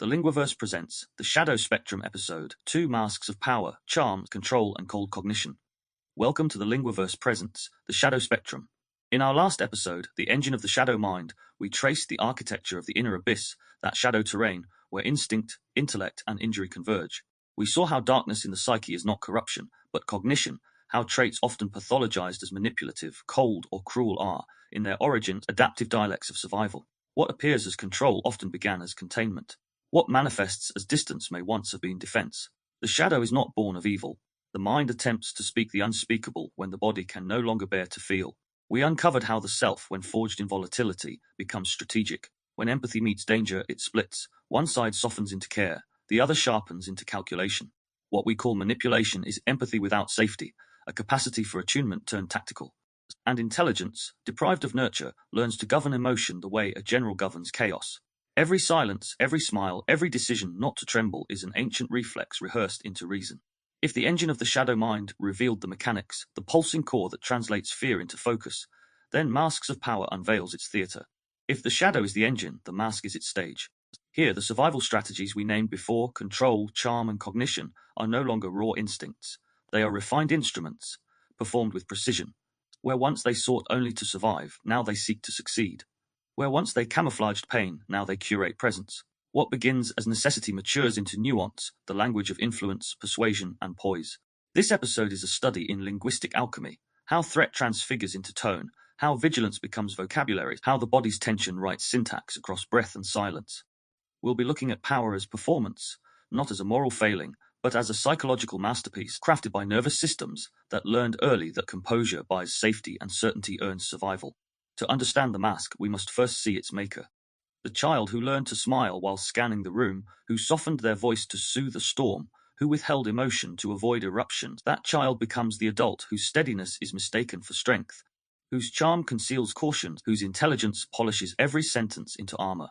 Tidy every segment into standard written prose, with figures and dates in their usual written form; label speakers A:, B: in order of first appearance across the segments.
A: The Linguaverse presents the Shadow Spectrum episode, Two Masks of Power, Charm, Control, and Cold Cognition. Welcome to the Linguaverse presents the Shadow Spectrum. In our last episode, The Engine of the Shadow Mind, we traced the architecture of the inner abyss, that shadow terrain, where instinct, intellect, and injury converge. We saw how darkness in the psyche is not corruption, but cognition, how traits often pathologized as manipulative, cold, or cruel are, in their origin, adaptive dialects of survival. What appears as control often began as containment. What manifests as distance may once have been defense. The shadow is not born of evil. The mind attempts to speak the unspeakable when the body can no longer bear to feel. We uncovered how the self, when forged in volatility, becomes strategic. When empathy meets danger, it splits. One side softens into care, the other sharpens into calculation. What we call manipulation is empathy without safety, a capacity for attunement turned tactical. And intelligence, deprived of nurture, learns to govern emotion the way a general governs chaos. Every silence, every smile, every decision not to tremble is an ancient reflex rehearsed into reason. If the engine of the shadow mind revealed the mechanics, the pulsing core that translates fear into focus, then Masks of Power unveils its theatre. If the shadow is the engine, the mask is its stage. Here, the survival strategies we named before, control, charm, and cognition, are no longer raw instincts. They are refined instruments, performed with precision. Where once they sought only to survive, now they seek to succeed. Where once they camouflaged pain, now they curate presence. What begins as necessity matures into nuance, the language of influence, persuasion, and poise. This episode is a study in linguistic alchemy, how threat transfigures into tone, how vigilance becomes vocabulary, how the body's tension writes syntax across breath and silence. We'll be looking at power as performance, not as a moral failing, but as a psychological masterpiece crafted by nervous systems that learned early that composure buys safety and certainty earns survival. To understand the mask, we must first see its maker. The child who learned to smile while scanning the room, who softened their voice to soothe a storm, who withheld emotion to avoid eruptions, that child becomes the adult whose steadiness is mistaken for strength, whose charm conceals caution, whose intelligence polishes every sentence into armor.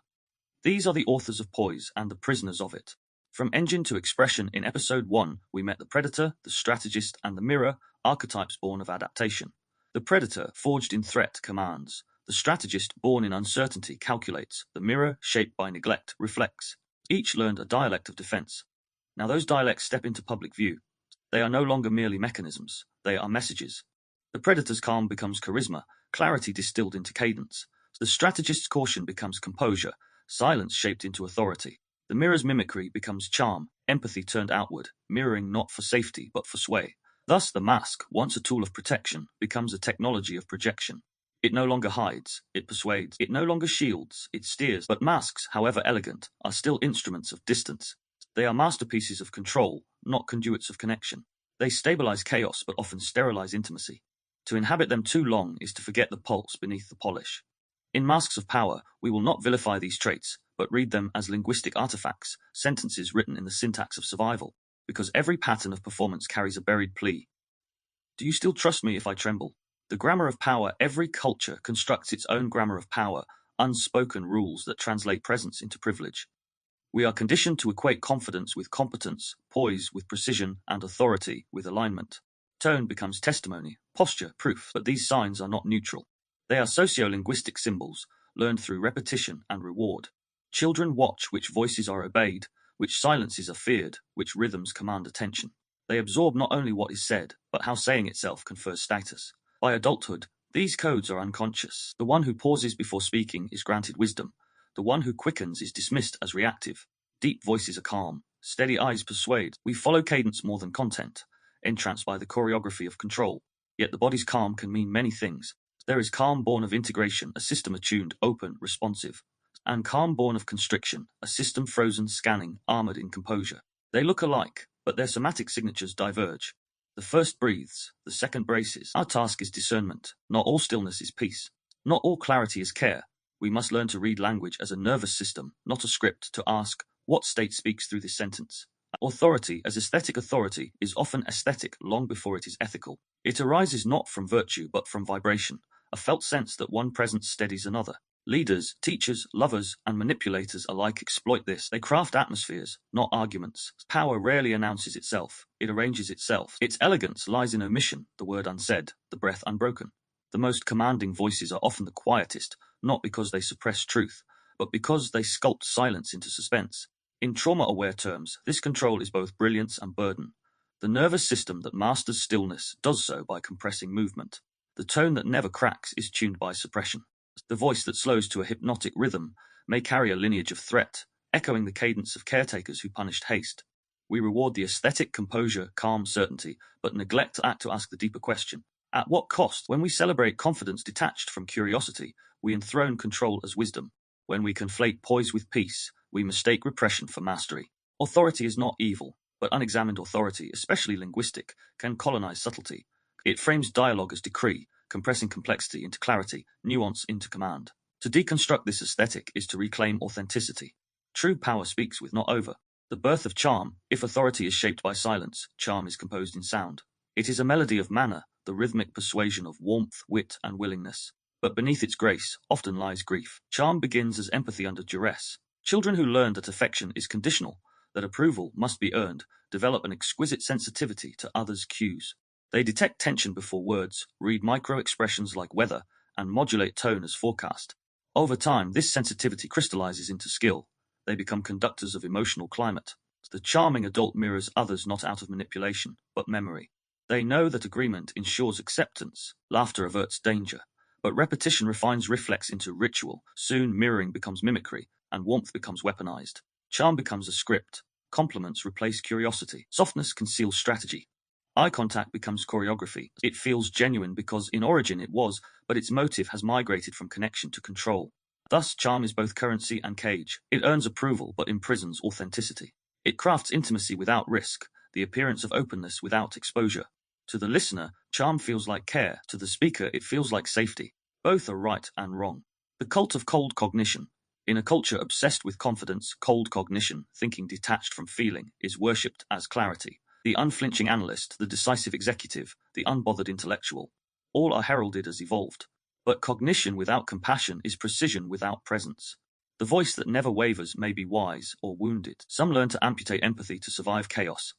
A: These are the authors of Poise and the prisoners of it. From engine to expression, in episode 1, we met the predator, the strategist, and the mirror, archetypes born of adaptation. The predator, forged in threat, commands. The strategist, born in uncertainty, calculates. The mirror, shaped by neglect, reflects. Each learned a dialect of defense. Now those dialects step into public view. They are no longer merely mechanisms. They are messages. The predator's calm becomes charisma, clarity distilled into cadence. The strategist's caution becomes composure, silence shaped into authority. The mirror's mimicry becomes charm, empathy turned outward, mirroring not for safety but for sway. Thus, the mask, once a tool of protection, becomes a technology of projection. It no longer hides, it persuades. It no longer shields, it steers. But masks, however elegant, are still instruments of distance. They are masterpieces of control, not conduits of connection. They stabilize chaos, but often sterilize intimacy. To inhabit them too long is to forget the pulse beneath the polish. In Masks of Power, we will not vilify these traits, but read them as linguistic artifacts, sentences written in the syntax of survival. Because every pattern of performance carries a buried plea. Do you still trust me if I tremble? The grammar of power, every culture constructs its own grammar of power, unspoken rules that translate presence into privilege. We are conditioned to equate confidence with competence, poise with precision, and authority with alignment. Tone becomes testimony, posture, proof, but these signs are not neutral. They are sociolinguistic symbols, learned through repetition and reward. Children watch which voices are obeyed, which silences are feared, which rhythms command attention. They absorb not only what is said, but how saying itself confers status. By adulthood, these codes are unconscious. The one who pauses before speaking is granted wisdom. The one who quickens is dismissed as reactive. Deep voices are calm. Steady eyes persuade. We follow cadence more than content, entranced by the choreography of control. Yet the body's calm can mean many things. There is calm born of integration, a system attuned, open, responsive. And calm born of constriction, a system frozen, scanning, armored in composure. They look alike, but their somatic signatures diverge. The first breathes, the second braces. Our task is discernment. Not all stillness is peace. Not all clarity is care. We must learn to read language as a nervous system, not a script, to ask, what state speaks through this sentence? Authority, as aesthetic authority, is often aesthetic long before it is ethical. It arises not from virtue, but from vibration, a felt sense that one presence steadies another. Leaders, teachers, lovers, and manipulators alike exploit this. They craft atmospheres, not arguments. Power rarely announces itself. It arranges itself. Its elegance lies in omission, the word unsaid, the breath unbroken. The most commanding voices are often the quietest, not because they suppress truth, but because they sculpt silence into suspense. In trauma-aware terms, this control is both brilliance and burden. The nervous system that masters stillness does so by compressing movement. The tone that never cracks is tuned by suppression. The voice that slows to a hypnotic rhythm may carry a lineage of threat, echoing the cadence of caretakers who punished haste. We reward the aesthetic composure, calm certainty, but neglect to ask the deeper question. At what cost? When we celebrate confidence detached from curiosity, we enthrone control as wisdom. When we conflate poise with peace, we mistake repression for mastery. Authority is not evil, but unexamined authority, especially linguistic, can colonize subtlety. It frames dialogue as decree, compressing complexity into clarity, nuance into command. To deconstruct this aesthetic is to reclaim authenticity. True power speaks with, not over. The birth of charm, if authority is shaped by silence, charm is composed in sound. It is a melody of manner, the rhythmic persuasion of warmth, wit, and willingness. But beneath its grace often lies grief. Charm begins as empathy under duress. Children who learn that affection is conditional, that approval must be earned, develop an exquisite sensitivity to others' cues. They detect tension before words, read micro-expressions like weather, and modulate tone as forecast. Over time, this sensitivity crystallizes into skill. They become conductors of emotional climate. The charming adult mirrors others not out of manipulation, but memory. They know that agreement ensures acceptance, laughter averts danger. But repetition refines reflex into ritual. Soon mirroring becomes mimicry, and warmth becomes weaponized. Charm becomes a script. Compliments replace curiosity. Softness conceals strategy. Eye contact becomes choreography. It feels genuine because in origin it was, but its motive has migrated from connection to control. Thus, charm is both currency and cage. It earns approval but imprisons authenticity. It crafts intimacy without risk, the appearance of openness without exposure. To the listener, charm feels like care. To the speaker, it feels like safety. Both are right and wrong. The cult of cold cognition. In a culture obsessed with confidence, cold cognition, thinking detached from feeling, is worshipped as clarity. The unflinching analyst, the decisive executive, the unbothered intellectual, all are heralded as evolved. But cognition without compassion is precision without presence. The voice that never wavers may be wise or wounded. Some learn to amputate empathy to survive chaos.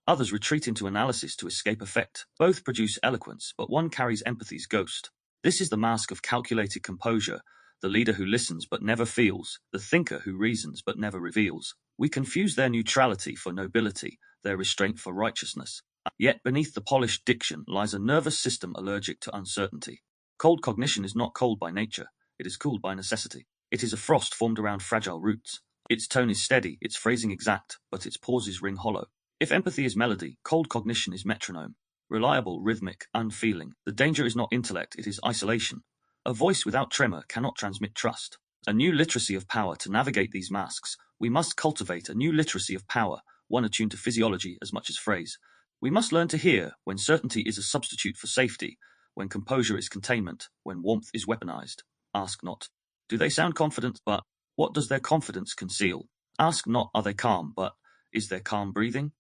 A: Others retreat into analysis to escape effect. Both produce eloquence, but one carries empathy's ghost. This is the mask of calculated composure, the leader who listens but never feels, the thinker who reasons but never reveals. We confuse their neutrality for nobility, their restraint for righteousness. Yet beneath the polished diction lies a nervous system allergic to uncertainty. Cold cognition is not cold by nature, it is cooled by necessity. It is a frost formed around fragile roots. Its tone is steady, its phrasing exact, but its pauses ring hollow. If empathy is melody, cold cognition is metronome. Reliable, rhythmic, unfeeling. The danger is not intellect, it is isolation. A voice without tremor cannot transmit trust. A new literacy of power to navigate these masks. We must cultivate a new literacy of power, one attuned to physiology as much as phrase. We must learn to hear when certainty is a substitute for safety, when composure is containment, when warmth is weaponized. Ask not, do they sound confident, but what does their confidence conceal? Ask not, are they calm, but is their calm breathing?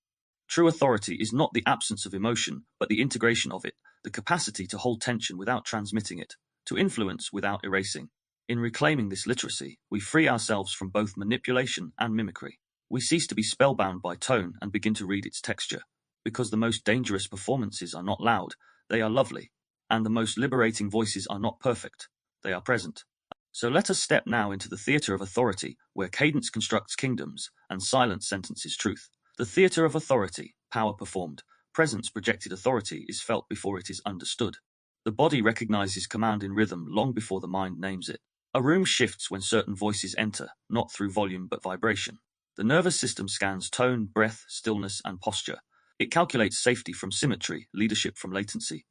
A: True authority is not the absence of emotion, but the integration of it, the capacity to hold tension without transmitting it, to influence without erasing. In reclaiming this literacy, we free ourselves from both manipulation and mimicry. We cease to be spellbound by tone and begin to read its texture. Because the most dangerous performances are not loud, they are lovely, and the most liberating voices are not perfect, they are present. So let us step now into the theatre of authority, where cadence constructs kingdoms and silence sentences truth. The theatre of authority, power performed, presence projected authority is felt before it is understood. The body recognizes command in rhythm long before the mind names it. A room shifts when certain voices enter, not through volume but vibration. The nervous system scans tone, breath, stillness, and posture. It calculates safety from symmetry, leadership from latency.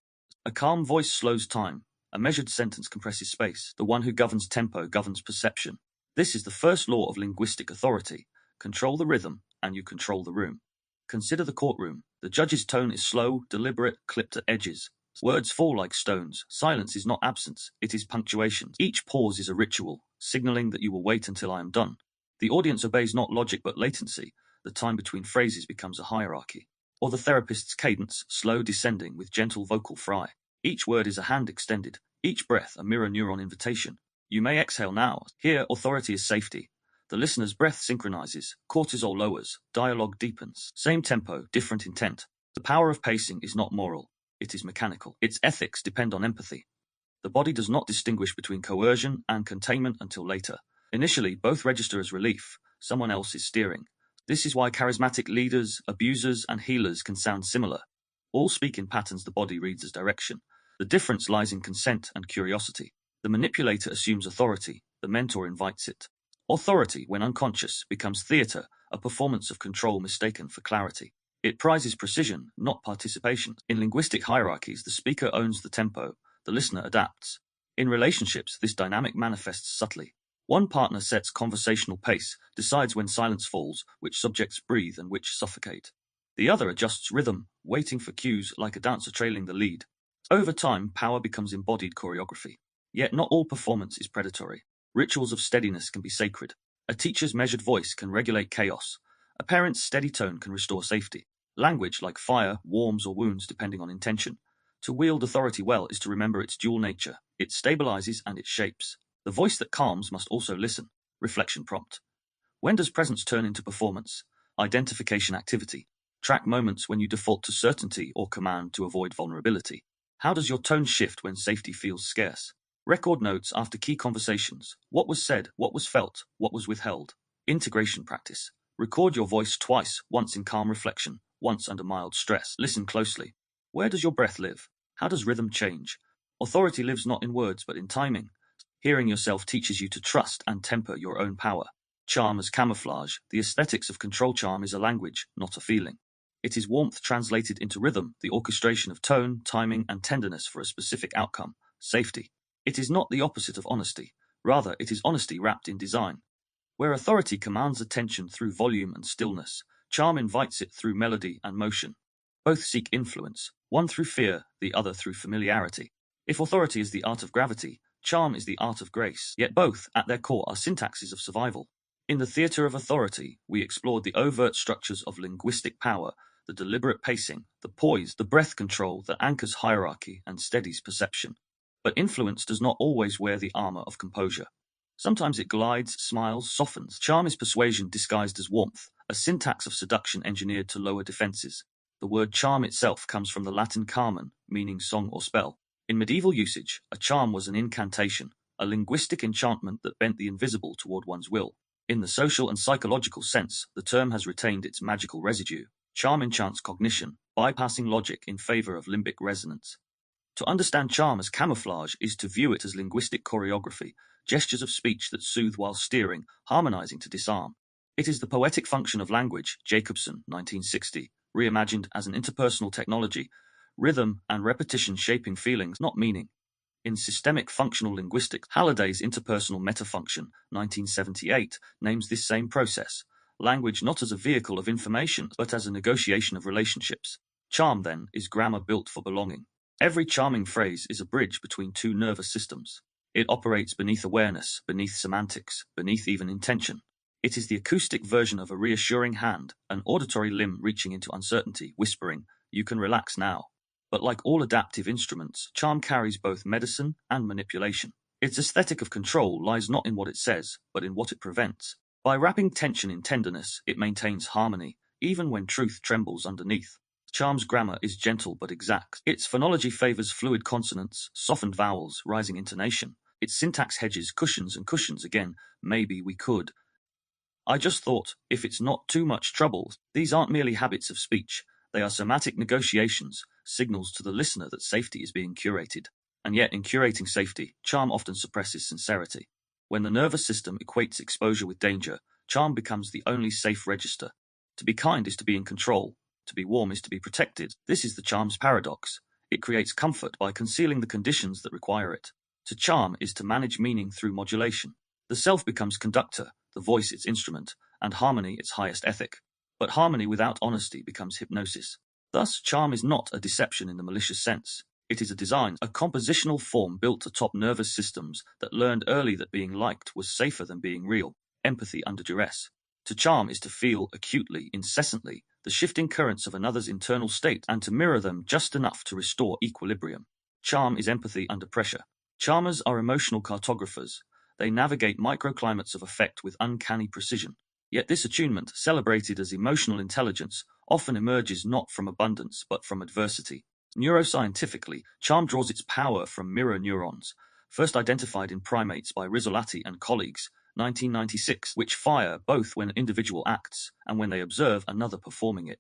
A: A calm voice slows time. A measured sentence compresses space. The one who governs tempo governs perception. This is the first law of linguistic authority. Control the rhythm, and you control the room. Consider the courtroom. The judge's tone is slow, deliberate, clipped at edges. Words fall like stones. Silence is not absence, it is punctuation. Each pause is a ritual, signaling that you will wait until I am done. The audience obeys not logic but latency. The time between phrases becomes a hierarchy. Or the therapist's cadence, slow descending with gentle vocal fry. Each word is a hand extended, each breath a mirror neuron invitation. You may exhale now. Here, authority is safety. The listener's breath synchronizes, cortisol lowers, dialogue deepens. Same tempo, different intent. The power of pacing is not moral, it is mechanical. Its ethics depend on empathy. The body does not distinguish between coercion and containment until later. Initially, both register as relief. Someone else is steering. This is why charismatic leaders, abusers, and healers can sound similar. All speak in patterns the body reads as direction. The difference lies in consent and curiosity. The manipulator assumes authority, the mentor invites it. Authority, when unconscious, becomes theatre, a performance of control mistaken for clarity. It prizes precision, not participation. In linguistic hierarchies, the speaker owns the tempo, the listener adapts. In relationships, this dynamic manifests subtly. One partner sets conversational pace, decides when silence falls, which subjects breathe and which suffocate. The other adjusts rhythm, waiting for cues like a dancer trailing the lead. Over time, power becomes embodied choreography. Yet not all performance is predatory. Rituals of steadiness can be sacred. A teacher's measured voice can regulate chaos. A parent's steady tone can restore safety. Language, like fire, warms or wounds depending on intention. To wield authority well is to remember its dual nature. It stabilizes and it shapes. The voice that calms must also listen. Reflection prompt. When does presence turn into performance? Identification activity. Track moments when you default to certainty or command to avoid vulnerability. How does your tone shift when safety feels scarce? Record notes after key conversations. What was said, what was felt, what was withheld. Integration practice. Record your voice twice, once in calm reflection, once under mild stress. Listen closely. Where does your breath live? How does rhythm change? Authority lives not in words but in timing. Hearing yourself teaches you to trust and temper your own power. Charm as camouflage. The aesthetics of control charm is a language, not a feeling. It is warmth translated into rhythm, the orchestration of tone, timing, and tenderness for a specific outcome, safety. It is not the opposite of honesty. Rather, it is honesty wrapped in design. Where authority commands attention through volume and stillness, charm invites it through melody and motion. Both seek influence, one through fear, the other through familiarity. If authority is the art of gravity, charm is the art of grace, yet both, at their core, are syntaxes of survival. In the theatre of authority, we explored the overt structures of linguistic power, the deliberate pacing, the poise, the breath control that anchors hierarchy and steadies perception. But influence does not always wear the armor of composure. Sometimes it glides, smiles, softens. Charm is persuasion disguised as warmth, a syntax of seduction engineered to lower defenses. The word charm itself comes from the Latin carmen, meaning song or spell. In medieval usage, a charm was an incantation, a linguistic enchantment that bent the invisible toward one's will. In the social and psychological sense, the term has retained its magical residue. Charm enchants cognition, bypassing logic in favor of limbic resonance. To understand charm as camouflage is to view it as linguistic choreography, gestures of speech that soothe while steering, harmonizing to disarm. It is the poetic function of language, Jacobson, 1960, reimagined as an interpersonal technology, rhythm and repetition shaping feelings, not meaning. In systemic functional linguistics, Halliday's interpersonal metafunction, 1978, names this same process. Language not as a vehicle of information, but as a negotiation of relationships. Charm, then, is grammar built for belonging. Every charming phrase is a bridge between two nervous systems. It operates beneath awareness, beneath semantics, beneath even intention. It is the acoustic version of a reassuring hand, an auditory limb reaching into uncertainty, whispering, "You can relax now." But like all adaptive instruments, charm carries both medicine and manipulation. Its aesthetic of control lies not in what it says, but in what it prevents. By wrapping tension in tenderness, it maintains harmony, even when truth trembles underneath. Charm's grammar is gentle but exact. Its phonology favors fluid consonants, softened vowels, rising intonation. Its syntax hedges cushions and cushions again. Maybe we could. I just thought, if it's not too much trouble, these aren't merely habits of speech. They are somatic negotiations, signals to the listener that safety is being curated. And yet, in curating safety, charm often suppresses sincerity. When the nervous system equates exposure with danger, charm becomes the only safe register. To be kind is to be in control. To be warm is to be protected. This is the charm's paradox. It creates comfort by concealing the conditions that require it. To charm is to manage meaning through modulation. The self becomes conductor, the voice its instrument, and harmony its highest ethic. But harmony without honesty becomes hypnosis. Thus, charm is not a deception in the malicious sense. It is a design, a compositional form built atop nervous systems that learned early that being liked was safer than being real, empathy under duress. To charm is to feel acutely, incessantly, the shifting currents of another's internal state and to mirror them just enough to restore equilibrium. Charm is empathy under pressure. Charmers are emotional cartographers. They navigate microclimates of affect with uncanny precision. Yet this attunement, celebrated as emotional intelligence, often emerges not from abundance but from adversity. Neuroscientifically, charm draws its power from mirror neurons, first identified in primates by Rizzolatti and colleagues, 1996, which fire both when an individual acts and when they observe another performing it.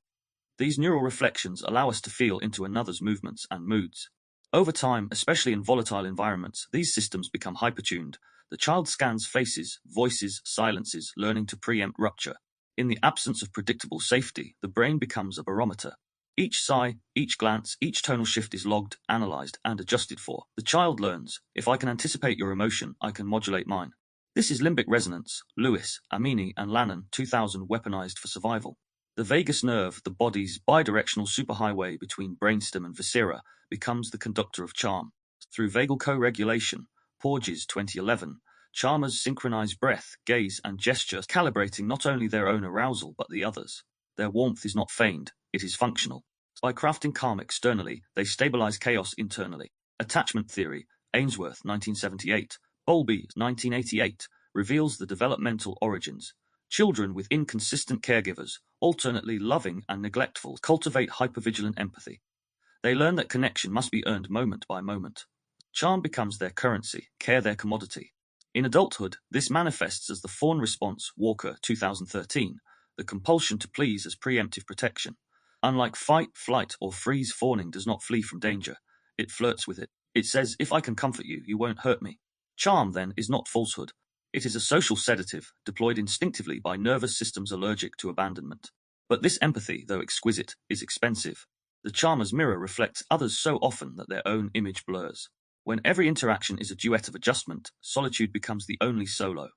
A: These neural reflections allow us to feel into another's movements and moods. Over time, especially in volatile environments, these systems become hypertuned. The child scans faces, voices, silences, learning to preempt rupture. In the absence of predictable safety, the brain becomes a barometer. Each sigh, each glance, each tonal shift is logged, analyzed, and adjusted for. The child learns, if I can anticipate your emotion, I can modulate mine. This is limbic resonance. Lewis, Amini, and Lannon, 2000, weaponized for survival. The vagus nerve, the body's bidirectional superhighway between brainstem and viscera, becomes the conductor of charm. Through vagal co-regulation, Porges, 2011, charmers synchronize breath, gaze, and gesture, calibrating not only their own arousal but the others. Their warmth is not feigned, it is functional. By crafting calm externally, they stabilize chaos internally. Attachment theory, Ainsworth, 1978, Bowlby, 1988, reveals the developmental origins. Children with inconsistent caregivers, alternately loving and neglectful, cultivate hypervigilant empathy. They learn that connection must be earned moment by moment. Charm becomes their currency, care their commodity. In adulthood, this manifests as the fawn response, Walker, 2013, the compulsion to please as preemptive protection. Unlike fight, flight, or freeze, fawning does not flee from danger. It flirts with it. It says, if I can comfort you, you won't hurt me. Charm, then, is not falsehood. It is a social sedative, deployed instinctively by nervous systems allergic to abandonment. But this empathy, though exquisite, is expensive. The charmer's mirror reflects others so often that their own image blurs. When every interaction is a duet of adjustment, solitude becomes the only solo.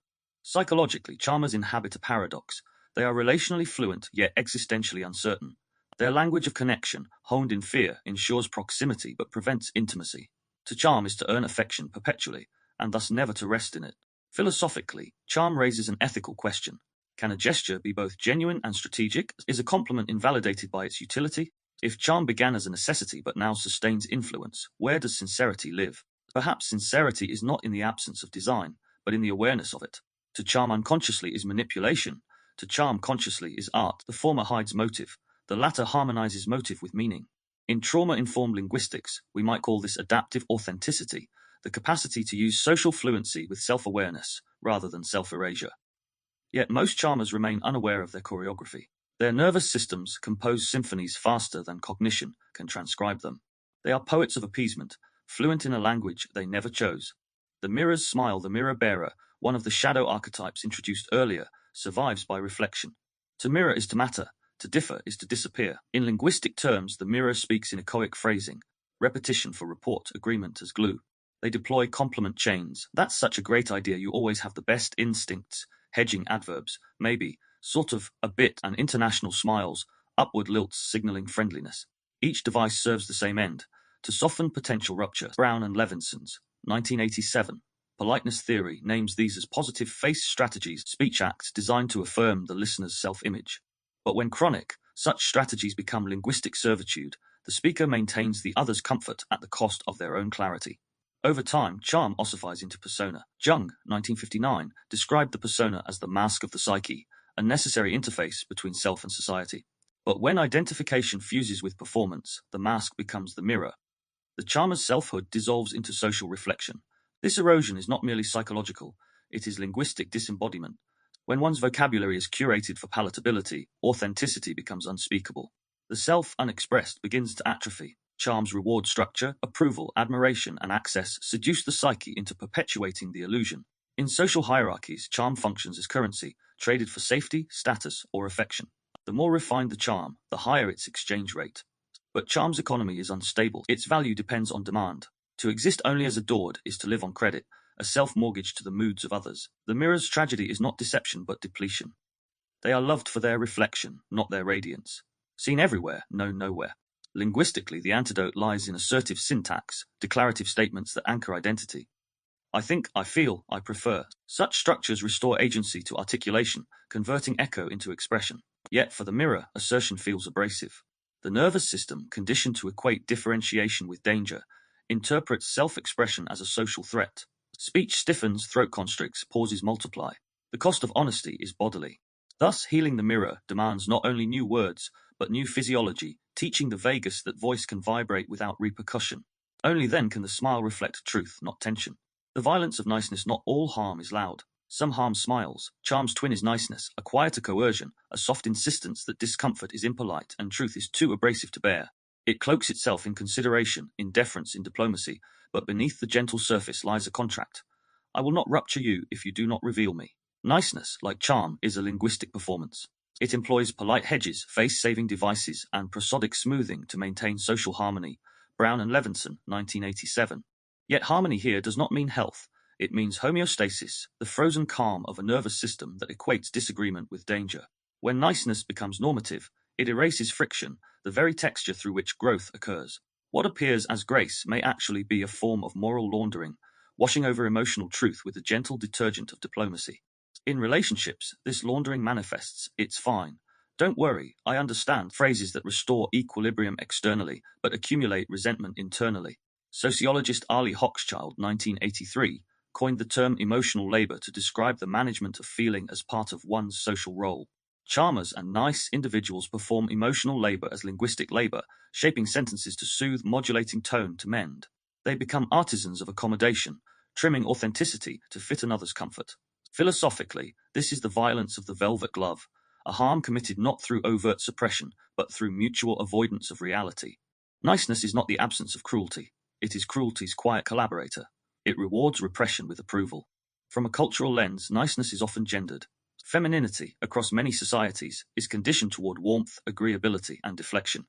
A: Psychologically, charmers inhabit a paradox. They are relationally fluent, yet existentially uncertain. Their language of connection, honed in fear, ensures proximity but prevents intimacy. To charm is to earn affection perpetually, and thus never to rest in it. Philosophically, charm raises an ethical question. Can a gesture be both genuine and strategic? Is a compliment invalidated by its utility? If charm began as a necessity but now sustains influence, where does sincerity live? Perhaps sincerity is not in the absence of design, but in the awareness of it. To charm unconsciously is manipulation. To charm consciously is art. The former hides motive. The latter harmonizes motive with meaning. In trauma-informed linguistics, we might call this adaptive authenticity, the capacity to use social fluency with self-awareness, rather than self-erasure. Yet most charmers remain unaware of their choreography. Their nervous systems compose symphonies faster than cognition can transcribe them. They are poets of appeasement, fluent in a language they never chose. The mirror's smile, the mirror bearer, one of the shadow archetypes introduced earlier, survives by reflection. To mirror is to matter, to differ is to disappear. In linguistic terms, the mirror speaks in echoic phrasing, repetition for report, agreement as glue. They deploy complement chains. That's such a great idea, you always have the best instincts, hedging adverbs, maybe, sort of, a bit, and international smiles, upward lilts signaling friendliness. Each device serves the same end, to soften potential rupture. Brown and Levinson's, 1987. Politeness theory names these as positive face strategies, speech acts designed to affirm the listener's self-image. But when chronic, such strategies become linguistic servitude. The speaker maintains the other's comfort at the cost of their own clarity. Over time, charm ossifies into persona. Jung, 1959, described the persona as the mask of the psyche, a necessary interface between self and society. But when identification fuses with performance, the mask becomes the mirror. The charmer's selfhood dissolves into social reflection. This erosion is not merely psychological, it is linguistic disembodiment. When one's vocabulary is curated for palatability, authenticity becomes unspeakable. The self unexpressed begins to atrophy. Charm's reward structure, approval, admiration, and access seduce the psyche into perpetuating the illusion. In social hierarchies, charm functions as currency, traded for safety, status, or affection. The more refined the charm, the higher its exchange rate. But charm's economy is unstable. Its value depends on demand. To exist only as adored is to live on credit, a self-mortgage to the moods of others. The mirror's tragedy is not deception but depletion. They are loved for their reflection, not their radiance. Seen everywhere, known nowhere. Linguistically, the antidote lies in assertive syntax, declarative statements that anchor identity. I think, I feel, I prefer. Such structures restore agency to articulation, converting echo into expression. Yet for the mirror, assertion feels abrasive. The nervous system, conditioned to equate differentiation with danger, interprets self-expression as a social threat. Speech stiffens, throat constricts, pauses multiply. The cost of honesty is bodily. Thus, healing the mirror demands not only new words, but new physiology, teaching the vagus that voice can vibrate without repercussion. Only then can the smile reflect truth, not tension. The violence of niceness, not all harm is loud. Some harm smiles. Charm's twin is niceness, a quieter coercion, a soft insistence that discomfort is impolite and truth is too abrasive to bear. It cloaks itself in consideration, in deference, in diplomacy, but beneath the gentle surface lies a contract. I will not rupture you if you do not reveal me. Niceness, like charm, is a linguistic performance. It employs polite hedges, face-saving devices, and prosodic smoothing to maintain social harmony. Brown and Levinson, 1987. Yet harmony here does not mean health. It means homeostasis, the frozen calm of a nervous system that equates disagreement with danger. When niceness becomes normative, it erases friction, the very texture through which growth occurs. What appears as grace may actually be a form of moral laundering, washing over emotional truth with a gentle detergent of diplomacy. In relationships, this laundering manifests, "It's fine. Don't worry, I understand," phrases that restore equilibrium externally, but accumulate resentment internally. Sociologist Ali Hochschild, 1983, coined the term emotional labor to describe the management of feeling as part of one's social role. Charmers and nice individuals perform emotional labor as linguistic labor, shaping sentences to soothe, modulating tone to mend. They become artisans of accommodation, trimming authenticity to fit another's comfort. Philosophically, this is the violence of the velvet glove, a harm committed not through overt suppression, but through mutual avoidance of reality. Niceness is not the absence of cruelty. It is cruelty's quiet collaborator. It rewards repression with approval. From a cultural lens, niceness is often gendered. Femininity, across many societies, is conditioned toward warmth, agreeability, and deflection.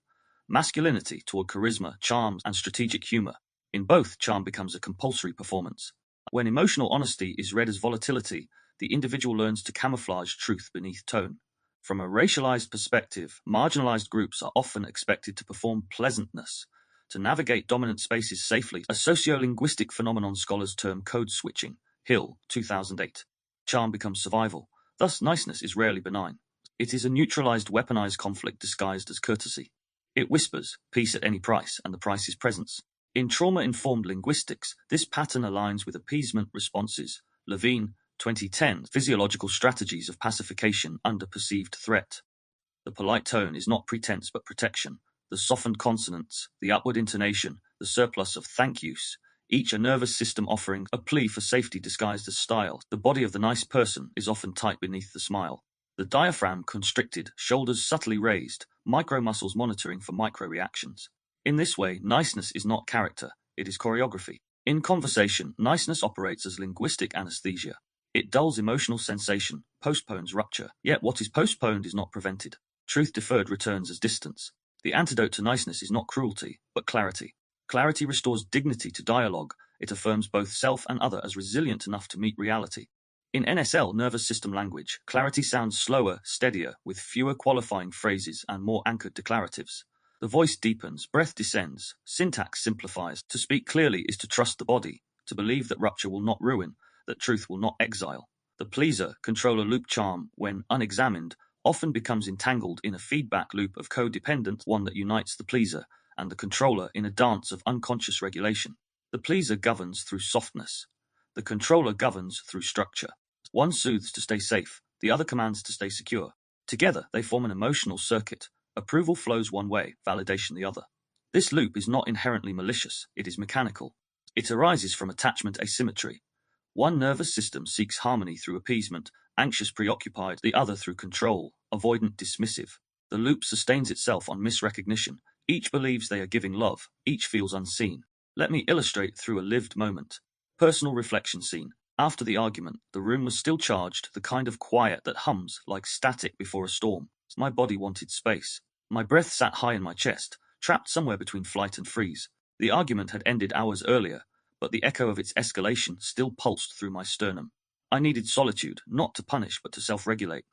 A: Masculinity toward charisma, charm, and strategic humor. In both, charm becomes a compulsory performance. When emotional honesty is read as volatility, the individual learns to camouflage truth beneath tone. From a racialized perspective, marginalized groups are often expected to perform pleasantness, to navigate dominant spaces safely, a sociolinguistic phenomenon scholars term code switching. Hill, 2008. Charm becomes survival. Thus, niceness is rarely benign. It is a neutralized, weaponized conflict disguised as courtesy. It whispers, peace at any price, and the price is presence. In trauma-informed linguistics, this pattern aligns with appeasement responses. Levine, 2010, Physiological Strategies of Pacification Under Perceived Threat. The polite tone is not pretense but protection. The softened consonants, the upward intonation, the surplus of thank yous, each a nervous system offering a plea for safety disguised as style. The body of the nice person is often tight beneath the smile. The diaphragm constricted, shoulders subtly raised, micro-muscles monitoring for micro-reactions. In this way, niceness is not character, it is choreography. In conversation, niceness operates as linguistic anesthesia. It dulls emotional sensation, postpones rupture. Yet what is postponed is not prevented. Truth deferred returns as distance. The antidote to niceness is not cruelty, but clarity. Clarity restores dignity to dialogue. It affirms both self and other as resilient enough to meet reality. In NSL, nervous system language, clarity sounds slower, steadier, with fewer qualifying phrases and more anchored declaratives. The voice deepens, breath descends, syntax simplifies. To speak clearly is to trust the body, to believe that rupture will not ruin, that truth will not exile. The pleaser, controller loop charm, when unexamined, often becomes entangled in a feedback loop of codependence, one that unites the pleaser and the controller in a dance of unconscious regulation. The pleaser governs through softness. The controller governs through structure. One soothes to stay safe, the other commands to stay secure. Together, they form an emotional circuit. Approval flows one way, validation the other. This loop is not inherently malicious, it is mechanical. It arises from attachment asymmetry. One nervous system seeks harmony through appeasement, anxious preoccupied, the other through control, avoidant dismissive. The loop sustains itself on misrecognition. Each believes they are giving love, each feels unseen. Let me illustrate through a lived moment. Personal reflection scene. After the argument, the room was still charged, the kind of quiet that hums like static before a storm. My body wanted space. My breath sat high in my chest, trapped somewhere between flight and freeze. The argument had ended hours earlier, but the echo of its escalation still pulsed through my sternum. I needed solitude, not to punish, but to self-regulate.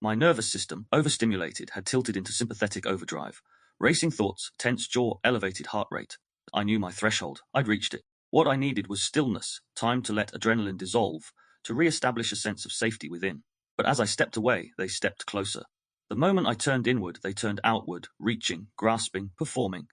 A: My nervous system, overstimulated, had tilted into sympathetic overdrive. Racing thoughts, tense jaw, elevated heart rate. I knew my threshold. I'd reached it. What I needed was stillness, time to let adrenaline dissolve, to re-establish a sense of safety within. But as I stepped away, they stepped closer. The moment I turned inward, they turned outward, reaching, grasping, performing.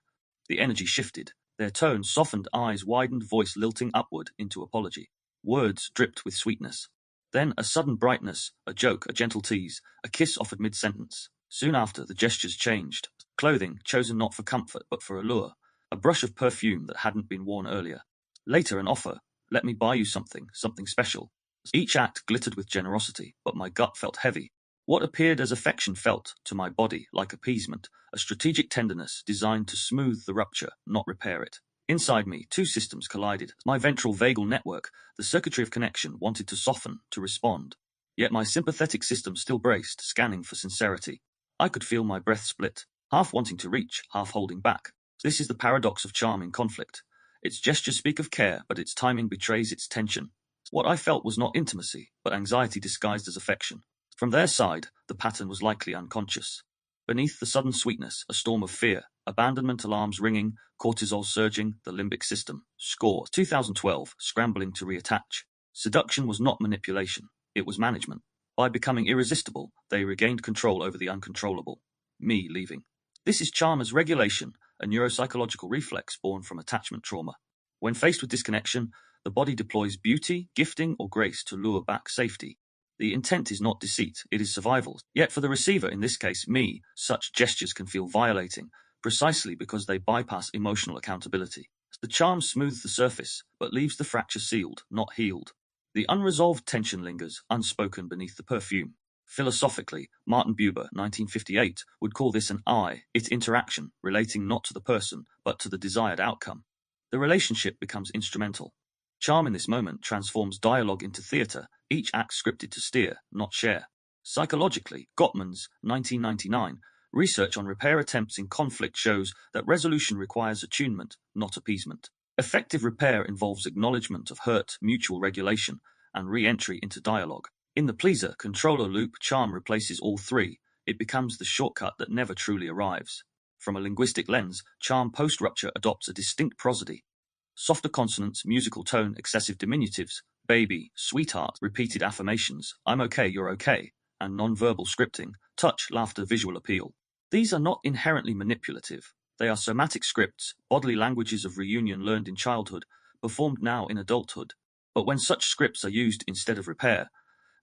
A: The energy shifted. Their tone softened, eyes widened, voice lilting upward into apology. Words dripped with sweetness. Then a sudden brightness, a joke, a gentle tease, a kiss offered mid-sentence. Soon after, the gestures changed. Clothing, chosen not for comfort, but for allure. A brush of perfume that hadn't been worn earlier. Later, an offer. Let me buy you something, something special. Each act glittered with generosity, but my gut felt heavy. What appeared as affection felt, to my body, like appeasement, a strategic tenderness designed to smooth the rupture, not repair it. Inside me, two systems collided. My ventral vagal network, the circuitry of connection, wanted to soften, to respond. Yet my sympathetic system still braced, scanning for sincerity. I could feel my breath split, half wanting to reach, half holding back. This is the paradox of charm in conflict. Its gestures speak of care, but its timing betrays its tension. What I felt was not intimacy, but anxiety disguised as affection. From their side, the pattern was likely unconscious. Beneath the sudden sweetness, a storm of fear, abandonment alarms ringing, cortisol surging, the limbic system. Score 2012, scrambling to reattach. Seduction was not manipulation, it was management. By becoming irresistible, they regained control over the uncontrollable. Me leaving. This is charm as regulation, a neuropsychological reflex born from attachment trauma. When faced with disconnection, the body deploys beauty, gifting, or grace to lure back safety. The intent is not deceit, it is survival. Yet for the receiver, in this case me, such gestures can feel violating, precisely because they bypass emotional accountability. The charm smooths the surface, but leaves the fracture sealed, not healed. The unresolved tension lingers, unspoken beneath the perfume. Philosophically, Martin Buber, 1958, would call this an I-it interaction, relating not to the person, but to the desired outcome. The relationship becomes instrumental. Charm in this moment transforms dialogue into theatre, each act scripted to steer, not share. Psychologically, Gottman's 1999 research on repair attempts in conflict shows that resolution requires attunement, not appeasement. Effective repair involves acknowledgement of hurt, mutual regulation, and re-entry into dialogue. In the pleaser, controller loop, charm replaces all three. It becomes the shortcut that never truly arrives. From a linguistic lens, charm post-rupture adopts a distinct prosody. Softer consonants, musical tone, excessive diminutives, baby, sweetheart, repeated affirmations, I'm okay, you're okay, and non-verbal scripting, touch, laughter, visual appeal. These are not inherently manipulative. They are somatic scripts, bodily languages of reunion learned in childhood, performed now in adulthood. But when such scripts are used instead of repair,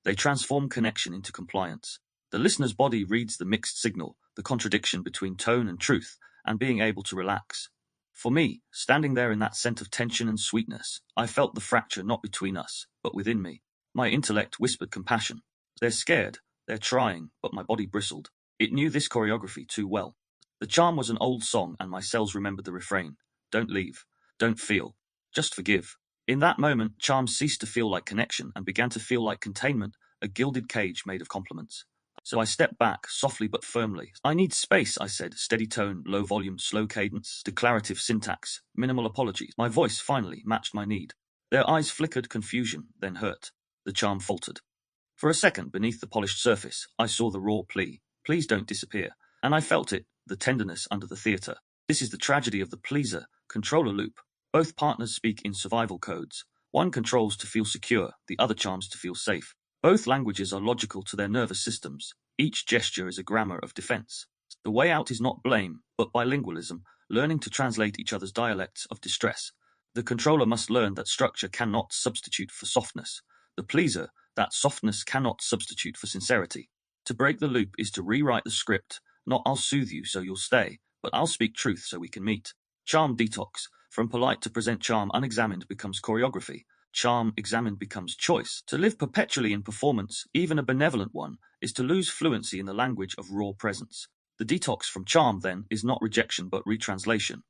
A: they transform connection into compliance. The listener's body reads the mixed signal, the contradiction between tone and truth, and being able to relax. For me, standing there in that scent of tension and sweetness, I felt the fracture not between us, but within me. My intellect whispered compassion. They're scared, they're trying, but my body bristled. It knew this choreography too well. The charm was an old song, and my cells remembered the refrain. Don't leave, don't feel, just forgive. In that moment, charm ceased to feel like connection and began to feel like containment, a gilded cage made of compliments. So I stepped back, softly but firmly. I need space, I said, steady tone, low volume, slow cadence, declarative syntax, minimal apologies. My voice finally matched my need. Their eyes flickered confusion, then hurt. The charm faltered. For a second, beneath the polished surface, I saw the raw plea. Please don't disappear. And I felt it, the tenderness under the theatre. This is the tragedy of the pleaser, controller loop. Both partners speak in survival codes. One controls to feel secure, the other charms to feel safe. Both languages are logical to their nervous systems. Each gesture is a grammar of defense. The way out is not blame, but bilingualism, learning to translate each other's dialects of distress. The controller must learn that structure cannot substitute for softness. The pleaser, that softness cannot substitute for sincerity. To break the loop is to rewrite the script, not I'll soothe you so you'll stay, but I'll speak truth so we can meet. Charm detox. From polite to present charm unexamined becomes choreography. Charm examined becomes choice. To live perpetually in performance, even a benevolent one, is to lose fluency in the language of raw presence. The detox from charm, then, is not rejection but retranslation,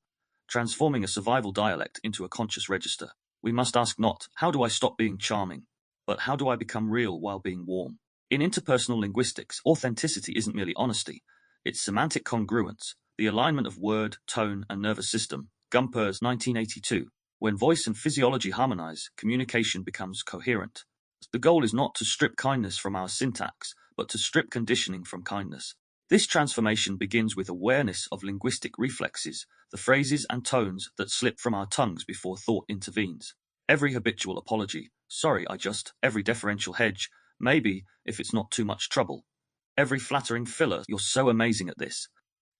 A: transforming a survival dialect into a conscious register. We must ask not, how do I stop being charming, but how do I become real while being warm? In interpersonal linguistics, authenticity isn't merely honesty, it's semantic congruence, the alignment of word, tone, and nervous system. Gumper's 1982. When voice and physiology harmonize, communication becomes coherent. The goal is not to strip kindness from our syntax, but to strip conditioning from kindness. This transformation begins with awareness of linguistic reflexes, the phrases and tones that slip from our tongues before thought intervenes. Every habitual apology, sorry I just, every deferential hedge, maybe, if it's not too much trouble. Every flattering filler, you're so amazing at this,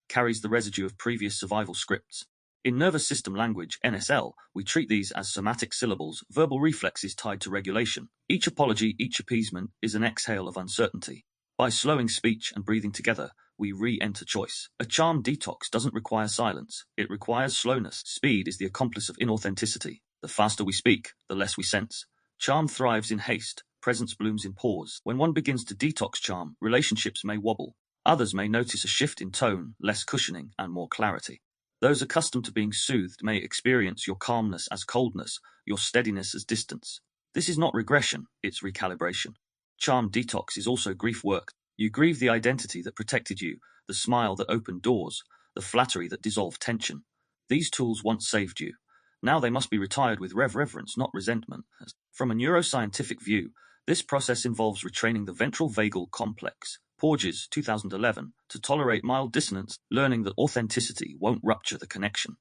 A: carries the residue of previous survival scripts. In nervous system language, NSL, we treat these as somatic syllables, verbal reflexes tied to regulation. Each apology, each appeasement, is an exhale of uncertainty. By slowing speech and breathing together, we re-enter choice. A charm detox doesn't require silence. It requires slowness. Speed is the accomplice of inauthenticity. The faster we speak, the less we sense. Charm thrives in haste. presence blooms in pause. When one begins to detox charm, relationships may wobble. Others may notice a shift in tone, less cushioning, and more clarity. Those accustomed to being soothed may experience your calmness as coldness, your steadiness as distance. This is not regression, it's recalibration. Charm detox is also grief work. You grieve the identity that protected you, the smile that opened doors, the flattery that dissolved tension. These tools once saved you. Now they must be retired with reverence, not resentment. From a neuroscientific view, this process involves retraining the ventral vagal complex, Porges, 2011, to tolerate mild dissonance, learning that authenticity won't rupture the connection.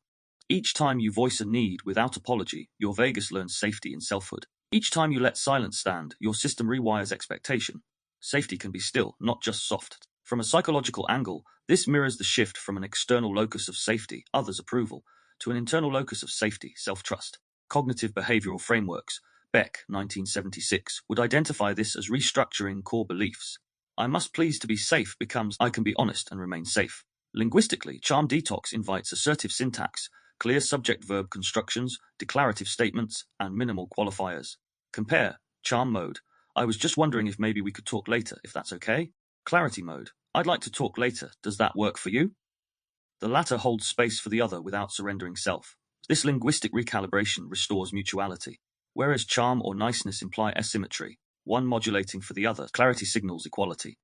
A: Each time you voice a need without apology, your vagus learns safety in selfhood. Each time you let silence stand, your system rewires expectation. Safety can be still, not just soft. From a psychological angle, this mirrors the shift from an external locus of safety, others' approval, to an internal locus of safety, self-trust. Cognitive behavioral frameworks, Beck, 1976, would identify this as restructuring core beliefs. I must please to be safe becomes I can be honest and remain safe. Linguistically, charm detox invites assertive syntax, clear subject-verb constructions, declarative statements, and minimal qualifiers. Compare charm mode. I was just wondering if maybe we could talk later, if that's okay. Clarity mode. I'd like to talk later. Does that work for you? The latter holds space for the other without surrendering self. This linguistic recalibration restores mutuality. Whereas charm or niceness imply asymmetry, one modulating for the other, clarity signals equality.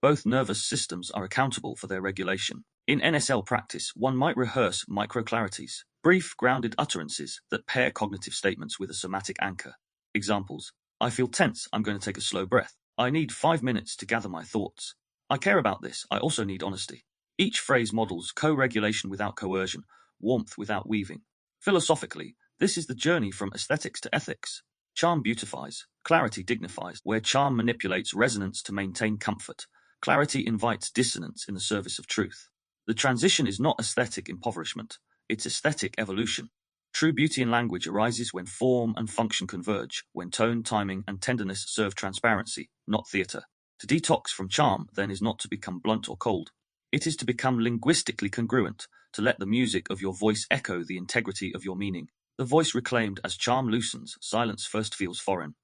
A: Both nervous systems are accountable for their regulation. In NSL practice, one might rehearse micro-clarities, brief, grounded utterances that pair cognitive statements with a somatic anchor. Examples: I feel tense, I'm going to take a slow breath. I need 5 minutes to gather my thoughts. I care about this, I also need honesty. Each phrase models co-regulation without coercion, warmth without weaving. Philosophically, this is the journey from aesthetics to ethics. Charm beautifies, clarity dignifies. Where charm manipulates resonance to maintain comfort, clarity invites dissonance in the service of truth. The transition is not aesthetic impoverishment, it's aesthetic evolution. True beauty in language arises when form and function converge, when tone, timing, and tenderness serve transparency, not theatre. To detox from charm, then, is not to become blunt or cold. It is to become linguistically congruent, to let the music of your voice echo the integrity of your meaning. The voice reclaimed as charm loosens, silence first feels foreign.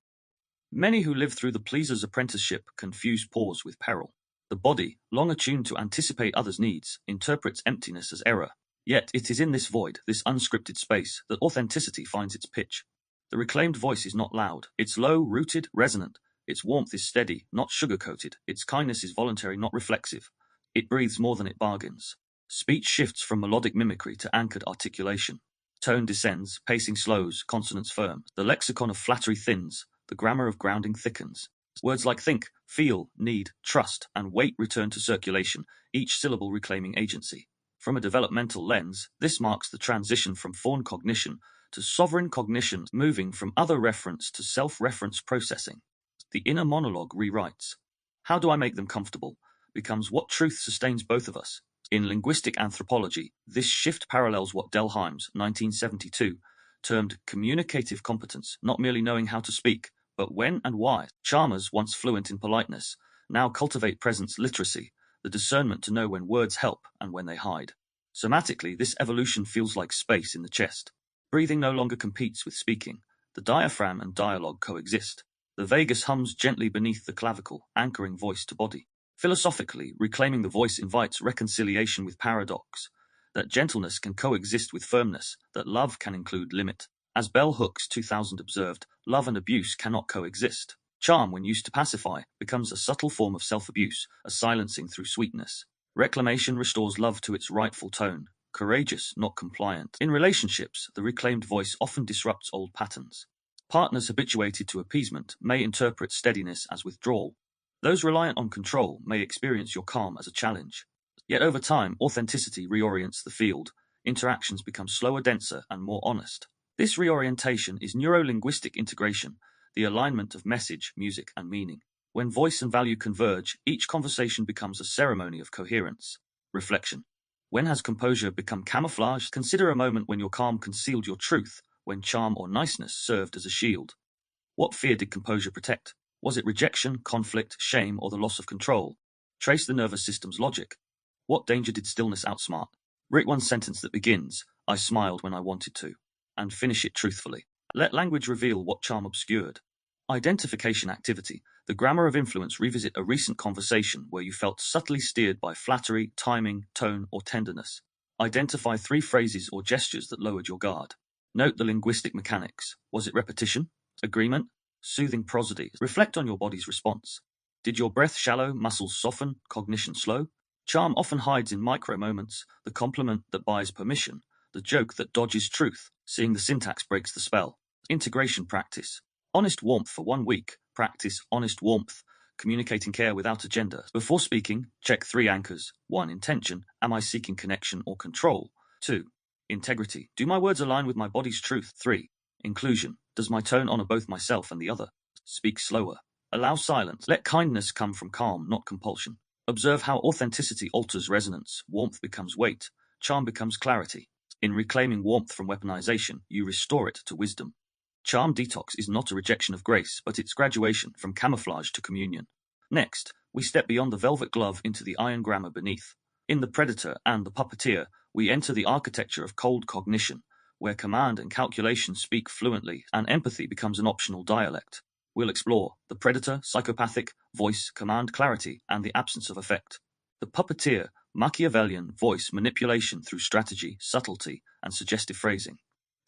A: Many who live through the pleaser's apprenticeship confuse pause with peril. The body, long attuned to anticipate others' needs, interprets emptiness as error. Yet it is in this void, this unscripted space, that authenticity finds its pitch. The reclaimed voice is not loud. It's low, rooted, resonant. Its warmth is steady, not sugar-coated. Its kindness is voluntary, not reflexive. It breathes more than it bargains. Speech shifts from melodic mimicry to anchored articulation. Tone descends, pacing slows, consonants firm. The lexicon of flattery thins, the grammar of grounding thickens. Words like think, feel, need, trust, and wait return to circulation, each syllable reclaiming agency. From a developmental lens, this marks the transition from fawn cognition to sovereign cognition, moving from other reference to self-reference processing. The inner monologue rewrites. How do I make them comfortable? Becomes what truth sustains both of us. In linguistic anthropology, this shift parallels what Delheims, 1972, termed communicative competence, not merely knowing how to speak, but when and why. Charmers, once fluent in politeness, now cultivate presence literacy, the discernment to know when words help and when they hide. Somatically, this evolution feels like space in the chest. Breathing no longer competes with speaking. The diaphragm and dialogue coexist. The vagus hums gently beneath the clavicle, anchoring voice to body. Philosophically, reclaiming the voice invites reconciliation with paradox, that gentleness can coexist with firmness, that love can include limit. As Bell Hooks, 2000, observed, love and abuse cannot coexist. Charm, when used to pacify, becomes a subtle form of self-abuse, a silencing through sweetness. Reclamation restores love to its rightful tone, courageous, not compliant. In relationships, the reclaimed voice often disrupts old patterns. Partners habituated to appeasement may interpret steadiness as withdrawal. Those reliant on control may experience your calm as a challenge. Yet over time, authenticity reorients the field. Interactions become slower, denser, and more honest. This reorientation is neuro-linguistic integration, the alignment of message, music, and meaning. When voice and value converge, each conversation becomes a ceremony of coherence. Reflection. When has composure become camouflage? Consider a moment when your calm concealed your truth, when charm or niceness served as a shield. What fear did composure protect? Was it rejection, conflict, shame, or the loss of control? Trace the nervous system's logic. What danger did stillness outsmart? Write one sentence that begins, I smiled when I wanted to, and finish it truthfully. Let language reveal what charm obscured. Identification activity. The grammar of influence. Revisit a recent conversation where you felt subtly steered by flattery, timing, tone, or tenderness. Identify 3 phrases or gestures that lowered your guard. Note the linguistic mechanics. Was it repetition? Agreement? Soothing prosody? Reflect on your body's response. Did your breath shallow, muscles soften, cognition slow? Charm often hides in micro moments, the compliment that buys permission, the joke that dodges truth. Seeing the syntax breaks the spell. Integration practice. Honest warmth for 1 week. Practice honest warmth, communicating care without agenda. Before speaking, check 3 anchors. 1. Intention. Am I seeking connection or control? 2. Integrity. Do my words align with my body's truth? 3. Inclusion. Does my tone honor both myself and the other? Speak slower. Allow silence. Let kindness come from calm, not compulsion. Observe how authenticity alters resonance. Warmth becomes weight. Charm becomes clarity. In reclaiming warmth from weaponization, you restore it to wisdom. Charm detox is not a rejection of grace, but its graduation from camouflage to communion. Next, we step beyond the velvet glove into the iron grammar beneath. In The Predator and The Puppeteer, we enter the architecture of cold cognition, where command and calculation speak fluently and empathy becomes an optional dialect. We'll explore the predator, psychopathic, voice, command clarity, and the absence of effect. The puppeteer, Machiavellian, voice manipulation through strategy, subtlety, and suggestive phrasing.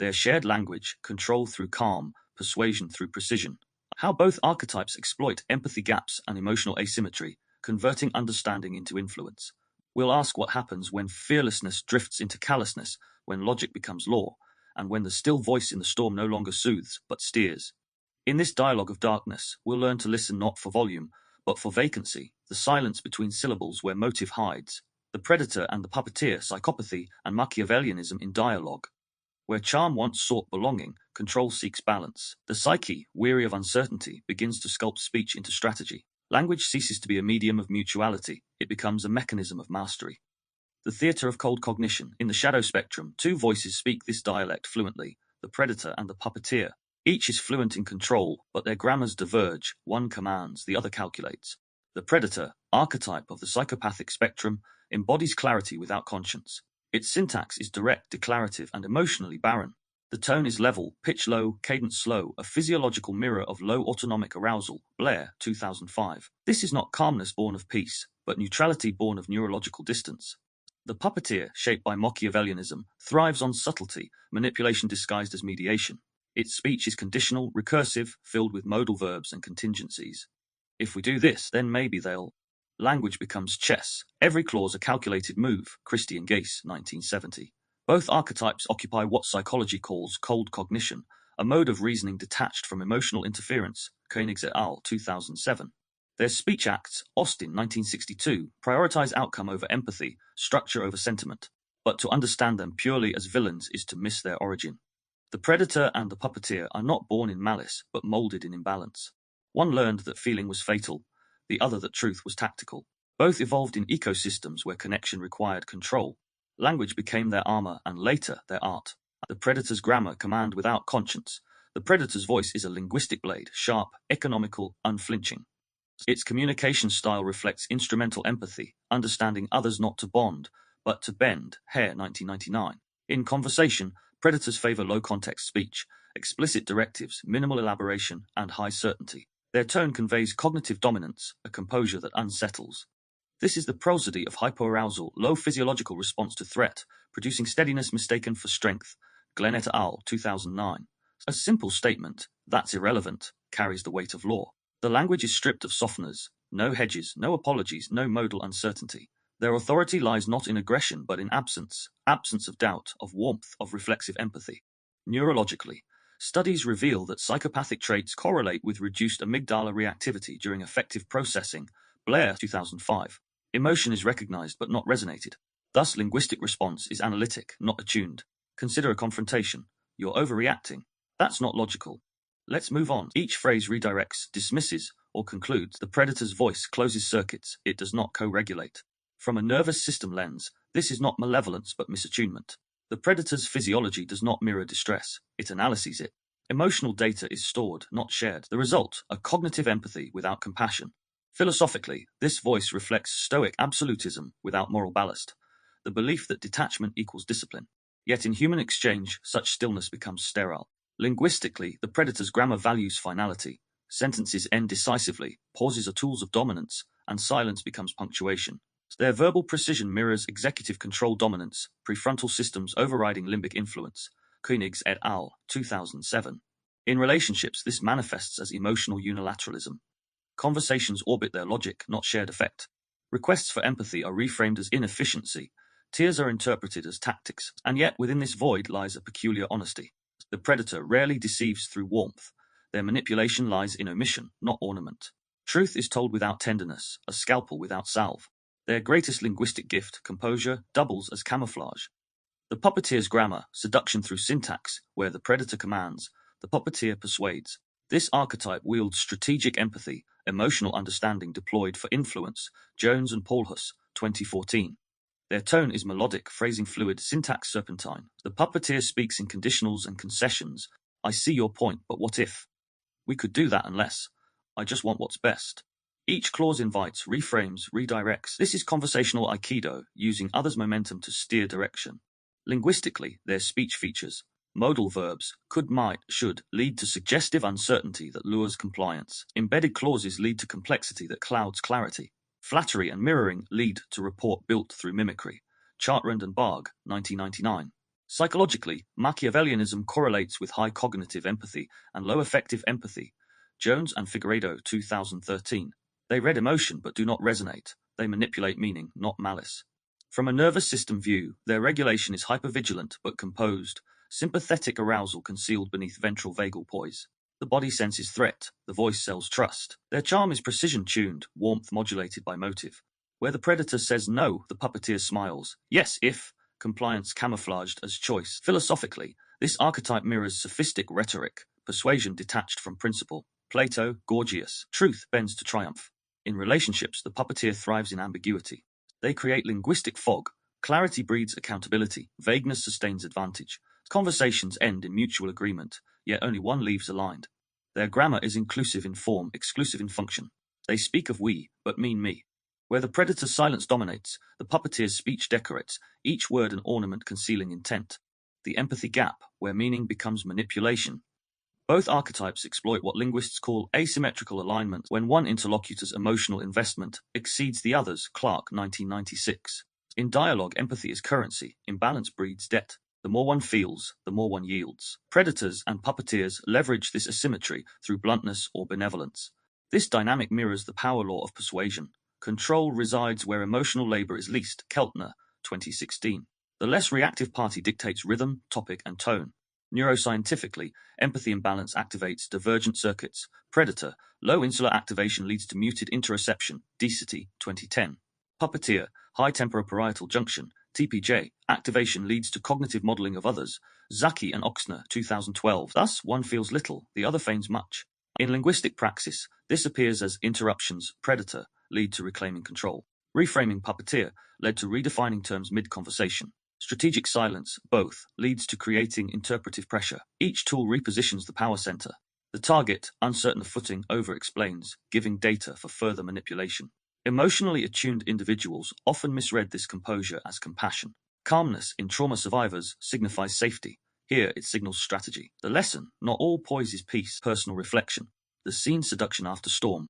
A: Their shared language, control through calm, persuasion through precision. How both archetypes exploit empathy gaps and emotional asymmetry, converting understanding into influence. We'll ask what happens when fearlessness drifts into callousness, when logic becomes law, and when the still voice in the storm no longer soothes, but steers. In this dialogue of darkness, we'll learn to listen not for volume, but for vacancy, the silence between syllables where motive hides. The predator and the puppeteer, psychopathy and Machiavellianism in dialogue. Where charm once sought belonging, control seeks balance. The psyche, weary of uncertainty, begins to sculpt speech into strategy. Language ceases to be a medium of mutuality, it becomes a mechanism of mastery. The theatre of cold cognition. In the shadow spectrum, 2 voices speak this dialect fluently, the predator and the puppeteer. Each is fluent in control, but their grammars diverge. One commands, the other calculates. The predator, archetype of the psychopathic spectrum, embodies clarity without conscience. Its syntax is direct, declarative, and emotionally barren. The tone is level, pitch low, cadence slow, a physiological mirror of low autonomic arousal. Blair, 2005. This is not calmness born of peace, but neutrality born of neurological distance. The puppeteer, shaped by Machiavellianism, thrives on subtlety, manipulation disguised as mediation. Its speech is conditional, recursive, filled with modal verbs and contingencies. If we do this, then maybe they'll. Language becomes chess. Every clause a calculated move. Christie & Gase, 1970. Both archetypes occupy what psychology calls cold cognition, a mode of reasoning detached from emotional interference. Koenig et al., 2007. Their speech acts, Austin, 1962, prioritize outcome over empathy, structure over sentiment. But to understand them purely as villains is to miss their origin. The predator and the puppeteer are not born in malice, but molded in imbalance. One learned that feeling was fatal, the other that truth was tactical. Both evolved in ecosystems where connection required control. Language became their armor and later their art. The predator's grammar command without conscience. The predator's voice is a linguistic blade, sharp, economical, unflinching. Its communication style reflects instrumental empathy, understanding others not to bond, but to bend. Hare, 1999. In conversation, predators favor low-context speech, explicit directives, minimal elaboration, and high certainty. Their tone conveys cognitive dominance, a composure that unsettles. This is the prosody of hypoarousal, low physiological response to threat, producing steadiness mistaken for strength. Glenn et al., 2009. A simple statement, that's irrelevant, carries the weight of law. The language is stripped of softeners, no hedges, no apologies, no modal uncertainty. Their authority lies not in aggression, but in absence of doubt, of warmth, of reflexive empathy. Neurologically, studies reveal that psychopathic traits correlate with reduced amygdala reactivity during affective processing. Blair, 2005. Emotion is recognized but not resonated. Thus, linguistic response is analytic, not attuned. Consider a confrontation. You're overreacting. That's not logical. Let's move on. Each phrase redirects, dismisses, or concludes. The predator's voice closes circuits. It does not co-regulate. From a nervous system lens, this is not malevolence but misattunement. The predator's physiology does not mirror distress. It analyses it. Emotional data is stored, not shared. The result, a cognitive empathy without compassion. Philosophically, this voice reflects stoic absolutism without moral ballast, the belief that detachment equals discipline. Yet in human exchange, such stillness becomes sterile. Linguistically, the predator's grammar values finality. Sentences end decisively, pauses are tools of dominance, and silence becomes punctuation. Their verbal precision mirrors executive control dominance, prefrontal systems overriding limbic influence. Koenigs et al., 2007. In relationships, this manifests as emotional unilateralism. Conversations orbit their logic, not shared effect. Requests for empathy are reframed as inefficiency. Tears are interpreted as tactics, and yet within this void lies a peculiar honesty. The predator rarely deceives through warmth. Their manipulation lies in omission, not ornament. Truth is told without tenderness, a scalpel without salve. Their greatest linguistic gift, composure, doubles as camouflage. The puppeteer's grammar, seduction through syntax, where the predator commands, the puppeteer persuades. This archetype wields strategic empathy, emotional understanding deployed for influence. Jones and Paulhus, 2014. Their tone is melodic, phrasing fluid, syntax serpentine. The puppeteer speaks in conditionals and concessions. I see your point, but what if? We could do that unless. I just want what's best. Each clause invites, reframes, redirects. This is conversational aikido, using others' momentum to steer direction. Linguistically, their speech features. Modal verbs, could, might, should, lead to suggestive uncertainty that lures compliance. Embedded clauses lead to complexity that clouds clarity. Flattery and mirroring lead to rapport built through mimicry. Chartrand and Barg, 1999. Psychologically, Machiavellianism correlates with high cognitive empathy and low affective empathy. Jones and Figueiredo, 2013. They read emotion but do not resonate. They manipulate meaning, not malice. From a nervous system view, their regulation is hypervigilant but composed. Sympathetic arousal concealed beneath ventral vagal poise. The body senses threat, the voice sells trust. Their charm is precision-tuned, warmth modulated by motive. Where the predator says no, the puppeteer smiles. Yes, if. Compliance camouflaged as choice. Philosophically, this archetype mirrors sophistic rhetoric, persuasion detached from principle. Plato, Gorgias. Truth bends to triumph. In relationships, the puppeteer thrives in ambiguity. They create linguistic fog. Clarity breeds accountability. Vagueness sustains advantage. Conversations end in mutual agreement, yet only one leaves aligned. Their grammar is inclusive in form, exclusive in function. They speak of we, but mean me. Where the predator's silence dominates, the puppeteer's speech decorates, each word an ornament concealing intent. The empathy gap, where meaning becomes manipulation. Both archetypes exploit what linguists call asymmetrical alignment when one interlocutor's emotional investment exceeds the other's. Clark, 1996. In dialogue, empathy is currency. Imbalance breeds debt. The more one feels, the more one yields. Predators and puppeteers leverage this asymmetry through bluntness or benevolence. This dynamic mirrors the power law of persuasion. Control resides where emotional labor is least. Keltner, 2016. The less reactive party dictates rhythm, topic, and tone. Neuroscientifically, empathy imbalance activates divergent circuits. Predator, low insular activation leads to muted interoception. Decity, 2010. Puppeteer, high temporoparietal junction. TPJ, activation leads to cognitive modeling of others. Zaki and Oxner, 2012. Thus, one feels little, the other feigns much. In linguistic praxis, this appears as interruptions. Predator lead to reclaiming control. Reframing puppeteer led to redefining terms mid-conversation. Strategic silence, both, leads to creating interpretive pressure. Each tool repositions the power center. The target, uncertain of footing, over-explains, giving data for further manipulation. Emotionally attuned individuals often misread this composure as compassion. Calmness in trauma survivors signifies safety. Here it signals strategy. The lesson, not all poise is peace, personal reflection. The scene seduction after storm.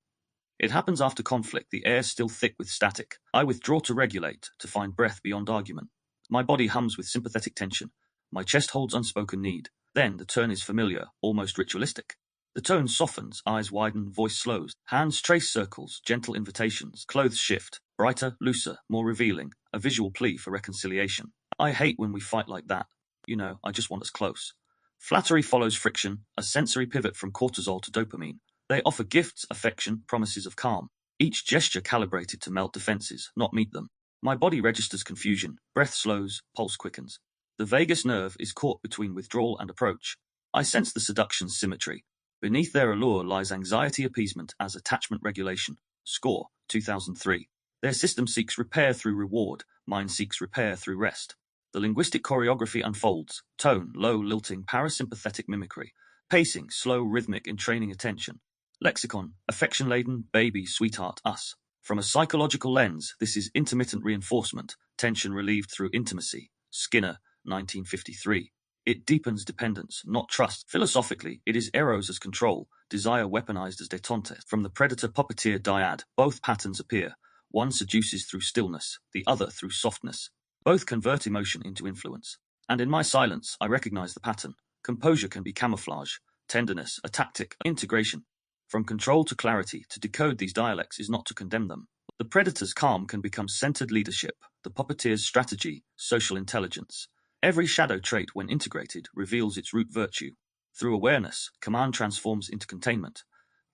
A: It happens after conflict, the air still thick with static. I withdraw to regulate, to find breath beyond argument. My body hums with sympathetic tension. My chest holds unspoken need. Then the turn is familiar, almost ritualistic. The tone softens, eyes widen, voice slows. Hands trace circles, gentle invitations. Clothes shift, brighter, looser, more revealing. A visual plea for reconciliation. I hate when we fight like that. You know, I just want us close. Flattery follows friction, a sensory pivot from cortisol to dopamine. They offer gifts, affection, promises of calm. Each gesture calibrated to melt defenses, not meet them. My body registers confusion. Breath slows, pulse quickens. The vagus nerve is caught between withdrawal and approach. I sense the seduction's symmetry. Beneath their allure lies anxiety appeasement as attachment regulation. Score, 2003. Their system seeks repair through reward. Mine seeks repair through rest. The linguistic choreography unfolds. Tone, low, lilting, parasympathetic mimicry. Pacing, slow, rhythmic, entraining attention. Lexicon, affection-laden, baby, sweetheart, us. From a psychological lens, this is intermittent reinforcement, tension relieved through intimacy. Skinner, 1953. It deepens dependence, not trust. Philosophically, it is eros as control, desire weaponized as detente. From the Predator Puppeteer dyad, both patterns appear. One seduces through stillness, the other through softness. Both convert emotion into influence. And in my silence, I recognize the pattern. Composure can be camouflage, tenderness, a tactic, integration. From control to clarity, to decode these dialects is not to condemn them. The predator's calm can become centered leadership, the puppeteer's strategy, social intelligence. Every shadow trait, when integrated, reveals its root virtue. Through awareness, command transforms into containment.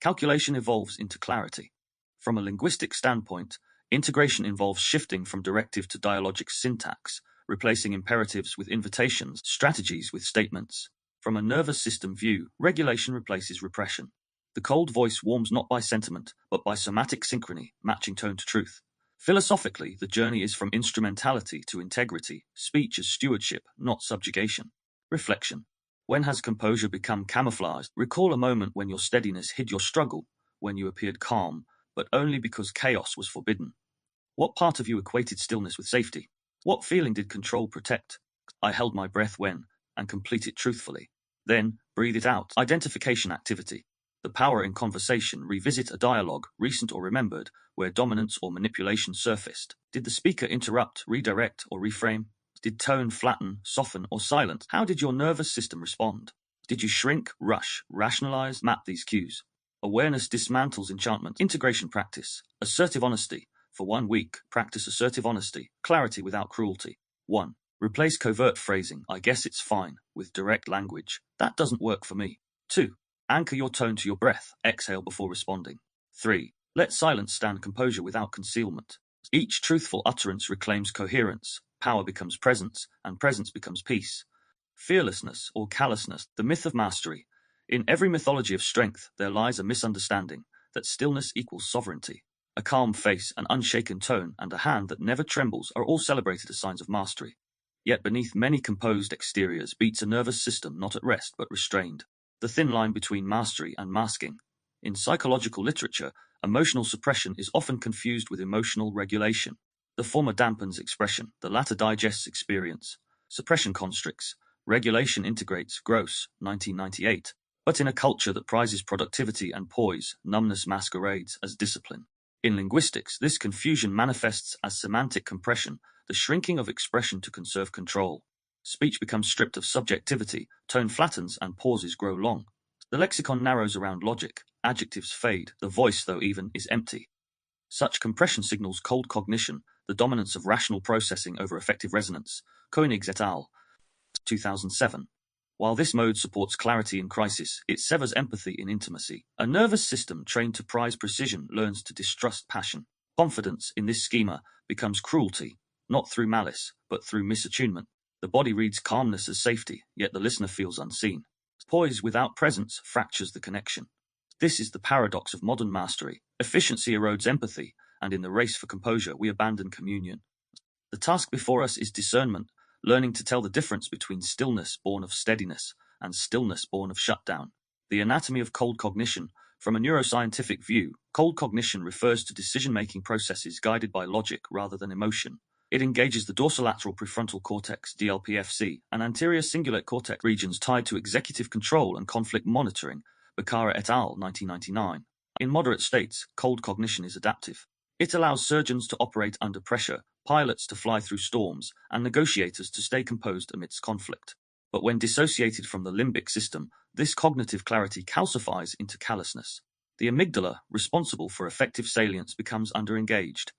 A: Calculation evolves into clarity. From a linguistic standpoint, integration involves shifting from directive to dialogic syntax, replacing imperatives with invitations, strategies with statements. From a nervous system view, regulation replaces repression. The cold voice warms not by sentiment, but by somatic synchrony, matching tone to truth. Philosophically, the journey is from instrumentality to integrity, speech as stewardship, not subjugation. Reflection. When has composure become camouflaged? Recall a moment when your steadiness hid your struggle, when you appeared calm, but only because chaos was forbidden. What part of you equated stillness with safety? What feeling did control protect? I held my breath when, and complete it truthfully. Then, breathe it out. Identification activity. The power in conversation. Revisit a dialogue, recent or remembered, where dominance or manipulation surfaced. Did the speaker interrupt, redirect, or reframe? Did tone flatten, soften, or silence? How did your nervous system respond? Did you shrink, rush, rationalize? Map these cues. Awareness dismantles enchantment. Integration practice. Assertive honesty. For 1 week, practice assertive honesty, clarity without cruelty. 1. Replace covert phrasing, I guess it's fine, with direct language. That doesn't work for me. 2. Anchor your tone to your breath, exhale before responding. 3. Let silence stand composure without concealment. Each truthful utterance reclaims coherence, power becomes presence, and presence becomes peace. Fearlessness or callousness, the myth of mastery. In every mythology of strength, there lies a misunderstanding that stillness equals sovereignty. A calm face, an unshaken tone, and a hand that never trembles are all celebrated as signs of mastery. Yet beneath many composed exteriors beats a nervous system not at rest but restrained. The thin line between mastery and masking. In psychological literature, emotional suppression is often confused with emotional regulation. The former dampens expression, the latter digests experience. Suppression constricts, regulation integrates. Gross, 1998. But in a culture that prizes productivity and poise, numbness masquerades as discipline. In linguistics, this confusion manifests as semantic compression, the shrinking of expression to conserve control. Speech becomes stripped of subjectivity, tone flattens, and pauses grow long. The lexicon narrows around logic, adjectives fade, the voice, though even, is empty. Such compression signals cold cognition, the dominance of rational processing over effective resonance. Koenig et al. 2007. While this mode supports clarity in crisis, it severs empathy in intimacy. A nervous system trained to prize precision learns to distrust passion. Confidence in this schema becomes cruelty, not through malice, but through misattunement. The body reads calmness as safety, yet the listener feels unseen. Poise without presence fractures the connection. This is the paradox of modern mastery. Efficiency erodes empathy, and in the race for composure, we abandon communion. The task before us is discernment, learning to tell the difference between stillness born of steadiness and stillness born of shutdown. The anatomy of cold cognition. From a neuroscientific view, cold cognition refers to decision-making processes guided by logic rather than emotion. It engages the dorsolateral prefrontal cortex, DLPFC, and anterior cingulate cortex regions tied to executive control and conflict monitoring, Becerra et al., 1999. In moderate states, cold cognition is adaptive. It allows surgeons to operate under pressure, pilots to fly through storms, and negotiators to stay composed amidst conflict. But when dissociated from the limbic system, this cognitive clarity calcifies into callousness. The amygdala, responsible for effective salience, becomes underengaged.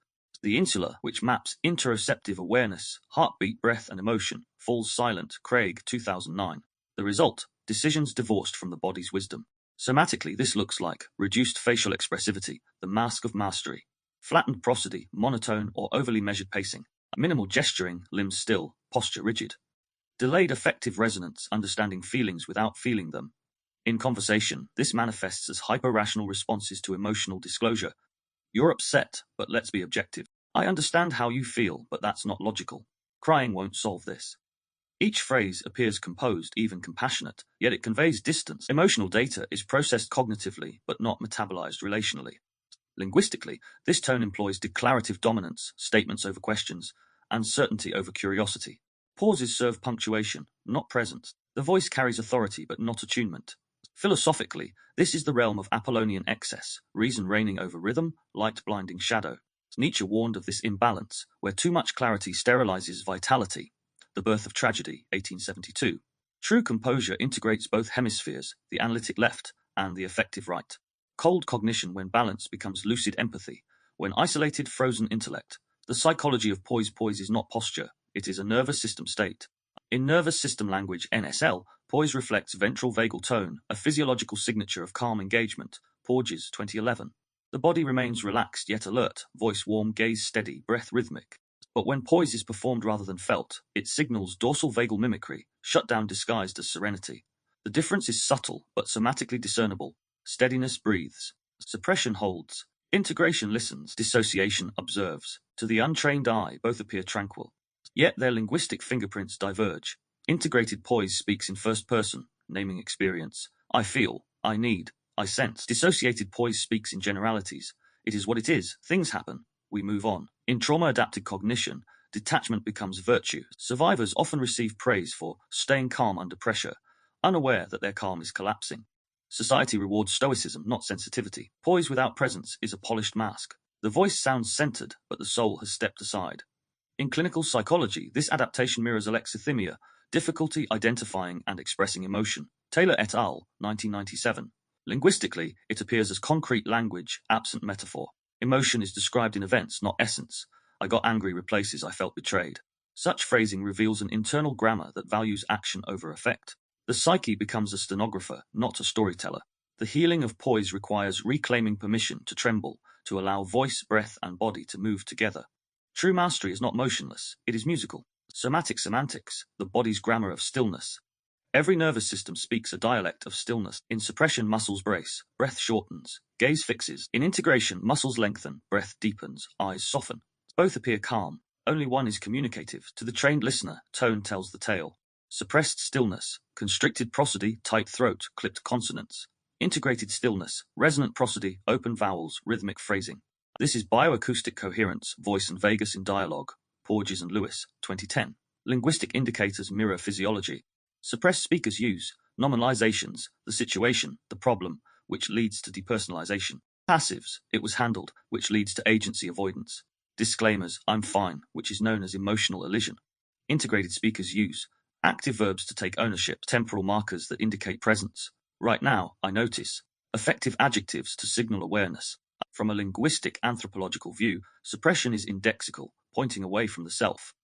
A: The insula, which maps interoceptive awareness, heartbeat, breath, and emotion, falls silent. Craig, 2009. The result, decisions divorced from the body's wisdom. Somatically, this looks like reduced facial expressivity, the mask of mastery. Flattened prosody, monotone or overly measured pacing. Minimal gesturing, limbs still, posture rigid. Delayed affective resonance, understanding feelings without feeling them. In conversation, this manifests as hyper-rational responses to emotional disclosure. You're upset, but let's be objective. I understand how you feel, but that's not logical. Crying won't solve this. Each phrase appears composed, even compassionate, yet it conveys distance. Emotional data is processed cognitively, but not metabolized relationally. Linguistically, this tone employs declarative dominance, statements over questions, and certainty over curiosity. Pauses serve punctuation, not presence. The voice carries authority, but not attunement. Philosophically, this is the realm of Apollonian excess, reason reigning over rhythm, light blinding shadow. Nietzsche warned of this imbalance, where too much clarity sterilizes vitality. The Birth of Tragedy, 1872. True composure integrates both hemispheres, the analytic left and the affective right. Cold cognition, when balance, becomes lucid empathy, when isolated, frozen intellect. The psychology of poise. Poise is not posture, it is a nervous system state. In nervous system language NSL, poise reflects ventral vagal tone, a physiological signature of calm engagement. Porges, 2011. The body remains relaxed yet alert, voice warm, gaze steady, breath rhythmic. But when poise is performed rather than felt, it signals dorsal vagal mimicry, shutdown disguised as serenity. The difference is subtle, but somatically discernible. Steadiness breathes. Suppression holds. Integration listens. Dissociation observes. To the untrained eye, both appear tranquil. Yet their linguistic fingerprints diverge. Integrated poise speaks in first person, naming experience. I feel, I need, I sense. Dissociated poise speaks in generalities. It is what it is. Things happen. We move on. In trauma-adapted cognition, detachment becomes virtue. Survivors often receive praise for staying calm under pressure, unaware that their calm is collapsing. Society rewards stoicism, not sensitivity. Poise without presence is a polished mask. The voice sounds centered, but the soul has stepped aside. In clinical psychology, this adaptation mirrors alexithymia, difficulty identifying and expressing emotion. Taylor et al., 1997. Linguistically, it appears as concrete language, absent metaphor. Emotion is described in events, not essence. I got angry replaces I felt betrayed. Such phrasing reveals an internal grammar that values action over effect. The psyche becomes a stenographer, not a storyteller. The healing of poise requires reclaiming permission to tremble, to allow voice, breath, and body to move together. True mastery is not motionless, it is musical. Somatic semantics, the body's grammar of stillness. Every nervous system speaks a dialect of stillness. In suppression, muscles brace, breath shortens, gaze fixes. In integration, muscles lengthen, breath deepens, eyes soften. Both appear calm. Only one is communicative. To the trained listener, tone tells the tale. Suppressed stillness, constricted prosody, tight throat, clipped consonants. Integrated stillness, resonant prosody, open vowels, rhythmic phrasing. This is bioacoustic coherence, voice and vagus in dialogue. Porges and Lewis, 2010. Linguistic indicators mirror physiology. Suppressed speakers use nominalizations, the situation, the problem, which leads to depersonalization. Passives, it was handled, which leads to agency avoidance. Disclaimers, I'm fine, which is known as emotional elision. Integrated speakers use active verbs to take ownership, temporal markers that indicate presence. Right now, I notice. Affective adjectives to signal awareness. From a linguistic anthropological view, suppression is indexical, pointing away from the self.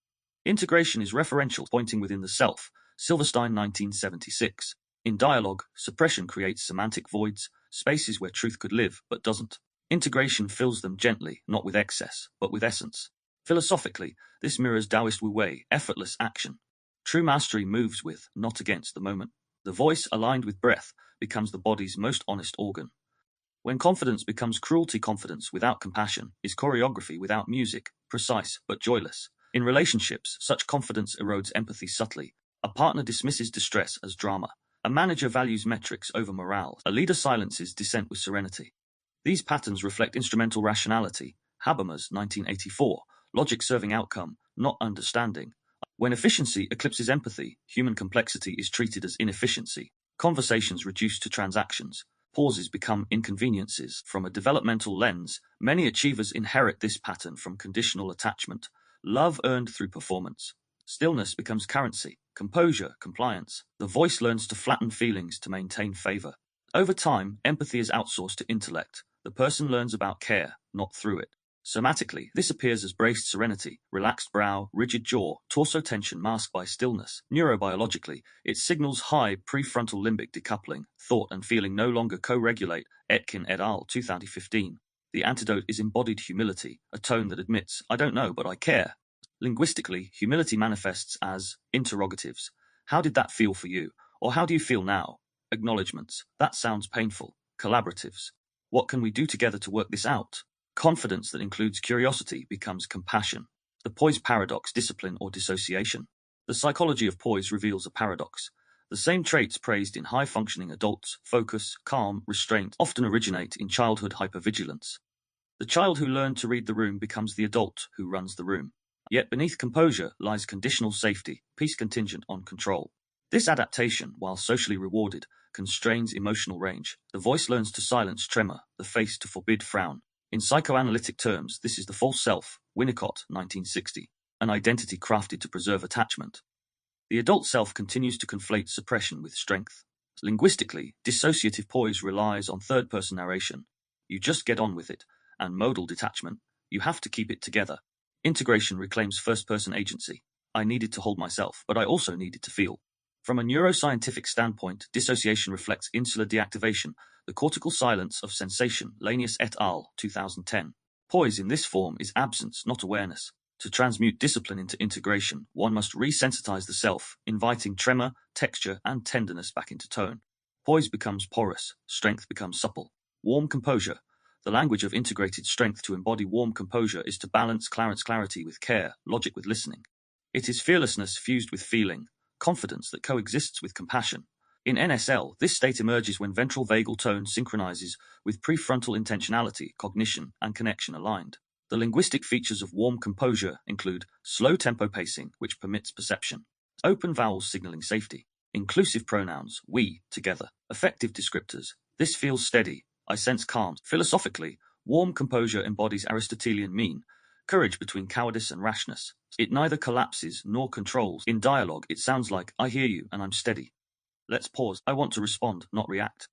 A: Integration is referential, pointing within the self. Silverstein, 1976. In dialogue, suppression creates semantic voids, spaces where truth could live but doesn't. Integration fills them gently, not with excess, but with essence. Philosophically, this mirrors Taoist Wu Wei, effortless action. True mastery moves with, not against the moment. The voice, aligned with breath, becomes the body's most honest organ. When confidence becomes cruelty, confidence without compassion is choreography without music, precise but joyless. In relationships, such confidence erodes empathy subtly. A partner dismisses distress as drama. A manager values metrics over morale. A leader silences dissent with serenity. These patterns reflect instrumental rationality. Habermas, 1984. Logic serving outcome, not understanding. When efficiency eclipses empathy, human complexity is treated as inefficiency. Conversations reduced to transactions. Pauses become inconveniences. From a developmental lens, many achievers inherit this pattern from conditional attachment. Love earned through performance. Stillness becomes currency. Composure, compliance. The voice learns to flatten feelings to maintain favor. Over time, empathy is outsourced to intellect. The person learns about care, not through it. Somatically, this appears as braced serenity, relaxed brow, rigid jaw, torso tension masked by stillness. Neurobiologically, it signals high prefrontal limbic decoupling. Thought and feeling no longer co-regulate. Etkin et al., 2015. The antidote is embodied humility, a tone that admits, I don't know, but I care. Linguistically, humility manifests as interrogatives. How did that feel for you? Or how do you feel now? Acknowledgements. That sounds painful. Collaboratives. What can we do together to work this out? Confidence that includes curiosity becomes compassion. The poise paradox, discipline or dissociation. The psychology of poise reveals a paradox. The same traits praised in high-functioning adults, focus, calm, restraint, often originate in childhood hypervigilance. The child who learned to read the room becomes the adult who runs the room. Yet beneath composure lies conditional safety, peace contingent on control. This adaptation, while socially rewarded, constrains emotional range. The voice learns to silence tremor, the face to forbid frown. In psychoanalytic terms, this is the false self, Winnicott, 1960, an identity crafted to preserve attachment. The adult self continues to conflate suppression with strength. Linguistically, dissociative poise relies on third-person narration. You just get on with it, and modal detachment, you have to keep it together. Integration reclaims first-person agency. I needed to hold myself, but I also needed to feel. From a neuroscientific standpoint, dissociation reflects insular deactivation, the cortical silence of sensation, Lanius et al., 2010. Poise in this form is absence, not awareness. To transmute discipline into integration, one must resensitize the self, inviting tremor, texture, and tenderness back into tone. Poise becomes porous, strength becomes supple. Warm composure. The language of integrated strength to embody warm composure is to balance clarity with care, logic with listening. It is fearlessness fused with feeling, confidence that coexists with compassion. In NSL, this state emerges when ventral vagal tone synchronizes with prefrontal intentionality, cognition, and connection aligned. The linguistic features of warm composure include slow tempo pacing, which permits perception, open vowels signaling safety, inclusive pronouns, we, together, effective descriptors, this feels steady, I sense calm. Philosophically, warm composure embodies Aristotelian mean, courage between cowardice and rashness. It neither collapses nor controls. In dialogue, it sounds like, I hear you and I'm steady. Let's pause. I want to respond, not react.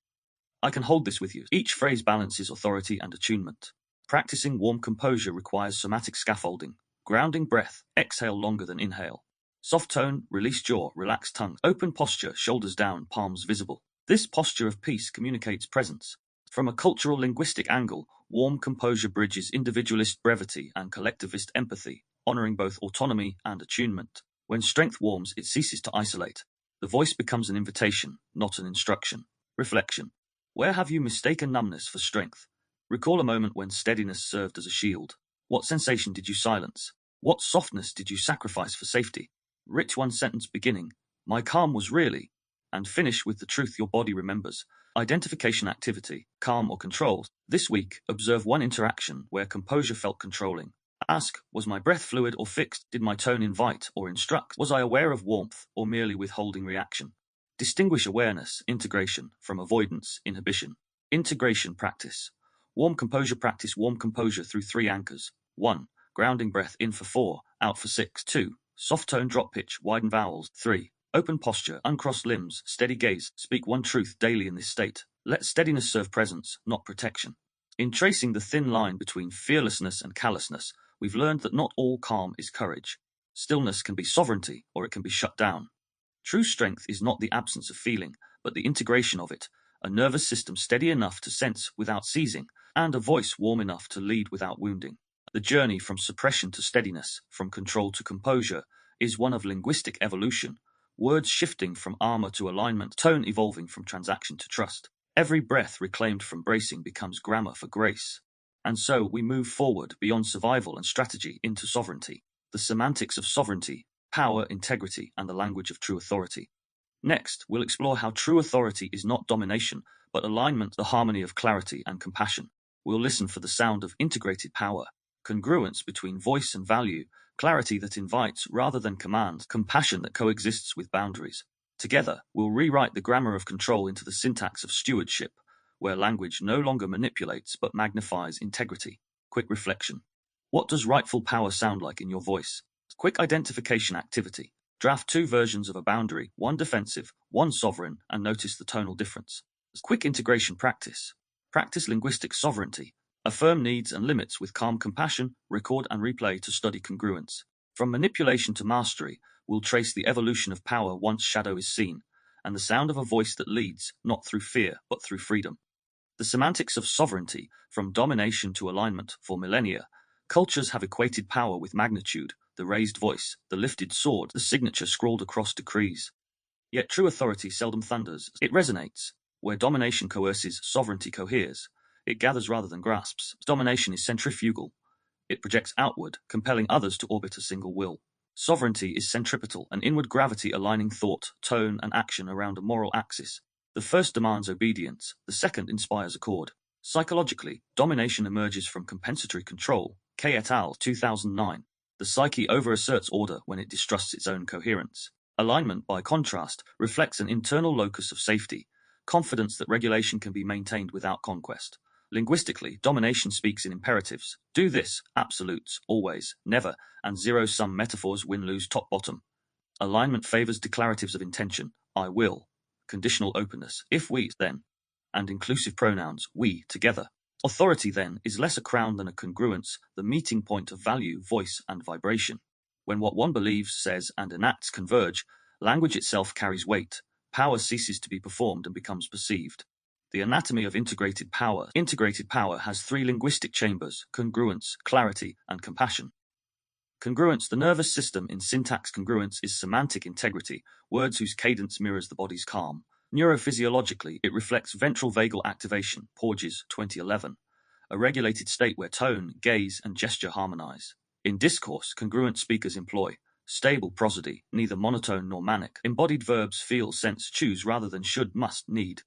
A: I can hold this with you. Each phrase balances authority and attunement. Practicing warm composure requires somatic scaffolding. Grounding breath, exhale longer than inhale. Soft tone, release jaw, relax tongue. Open posture, shoulders down, palms visible. This posture of peace communicates presence. From a cultural linguistic angle, warm composure bridges individualist brevity and collectivist empathy, honoring both autonomy and attunement. When strength warms, it ceases to isolate. The voice becomes an invitation, not an instruction. Reflection. Where have you mistaken numbness for strength? Recall a moment when steadiness served as a shield. What sensation did you silence? What softness did you sacrifice for safety? Write one sentence beginning, my calm was really, and finish with the truth your body remembers. Identification activity, calm or control. This week, observe one interaction where composure felt controlling. Ask, was my breath fluid or fixed? Did my tone invite or instruct? Was I aware of warmth or merely withholding reaction? Distinguish awareness, integration, from avoidance, inhibition. Integration practice. Warm composure practice warm composure through 3 anchors. 1. Grounding breath in for 4, out for 6. 2. Soft tone drop pitch, widen vowels. 3. Open posture, uncrossed limbs, steady gaze. Speak one truth daily in this state. Let steadiness serve presence, not protection. In tracing the thin line between fearlessness and callousness, we've learned that not all calm is courage. Stillness can be sovereignty, or it can be shut down. True strength is not the absence of feeling, but the integration of it, a nervous system steady enough to sense without seizing, and a voice warm enough to lead without wounding. The journey from suppression to steadiness, from control to composure, is one of linguistic evolution, words shifting from armor to alignment, tone evolving from transaction to trust. Every breath reclaimed from bracing becomes grammar for grace. And so we move forward beyond survival and strategy into sovereignty, the semantics of sovereignty, power, integrity, and the language of true authority. Next, we'll explore how true authority is not domination, but alignment, the harmony of clarity and compassion. We'll listen for the sound of integrated power, congruence between voice and value, clarity that invites rather than commands, compassion that coexists with boundaries. Together, we'll rewrite the grammar of control into the syntax of stewardship, where language no longer manipulates but magnifies integrity. Quick reflection. What does rightful power sound like in your voice? Quick identification activity. Draft 2 versions of a boundary, one defensive, one sovereign, and notice the tonal difference. Quick integration practice. Practice linguistic sovereignty. Affirm needs and limits with calm compassion, record and replay to study congruence. From manipulation to mastery, we'll trace the evolution of power once shadow is seen, and the sound of a voice that leads, not through fear, but through freedom. The semantics of sovereignty, from domination to alignment, for millennia, cultures have equated power with magnitude, the raised voice, the lifted sword, the signature scrawled across decrees. Yet true authority seldom thunders, it resonates. Where domination coerces, sovereignty coheres. It gathers rather than grasps. Domination is centrifugal. It projects outward, compelling others to orbit a single will. Sovereignty is centripetal, an inward gravity aligning thought, tone, and action around a moral axis. The first demands obedience, the second inspires accord. Psychologically, domination emerges from compensatory control. K et al., 2009. The psyche overasserts order when it distrusts its own coherence. Alignment, by contrast, reflects an internal locus of safety, confidence that regulation can be maintained without conquest. Linguistically, domination speaks in imperatives. Do this, absolutes, always, never, and zero-sum metaphors win-lose top-bottom. Alignment favors declaratives of intention, I will, conditional openness, if we, then, and inclusive pronouns, we, together. Authority, then, is less a crown than a congruence, the meeting point of value, voice, and vibration. When what one believes, says, and enacts converge, language itself carries weight, power ceases to be performed and becomes perceived. The anatomy of integrated power. Integrated power has three linguistic chambers: congruence, clarity, and compassion. Congruence, the nervous system in syntax. Congruence is semantic integrity, words whose cadence mirrors the body's calm. Neurophysiologically, it reflects ventral vagal activation, Porges, 2011, a regulated state where tone, gaze, and gesture harmonize. In discourse, congruent speakers employ stable prosody, neither monotone nor manic. Embodied verbs feel, sense, choose rather than should, must, need.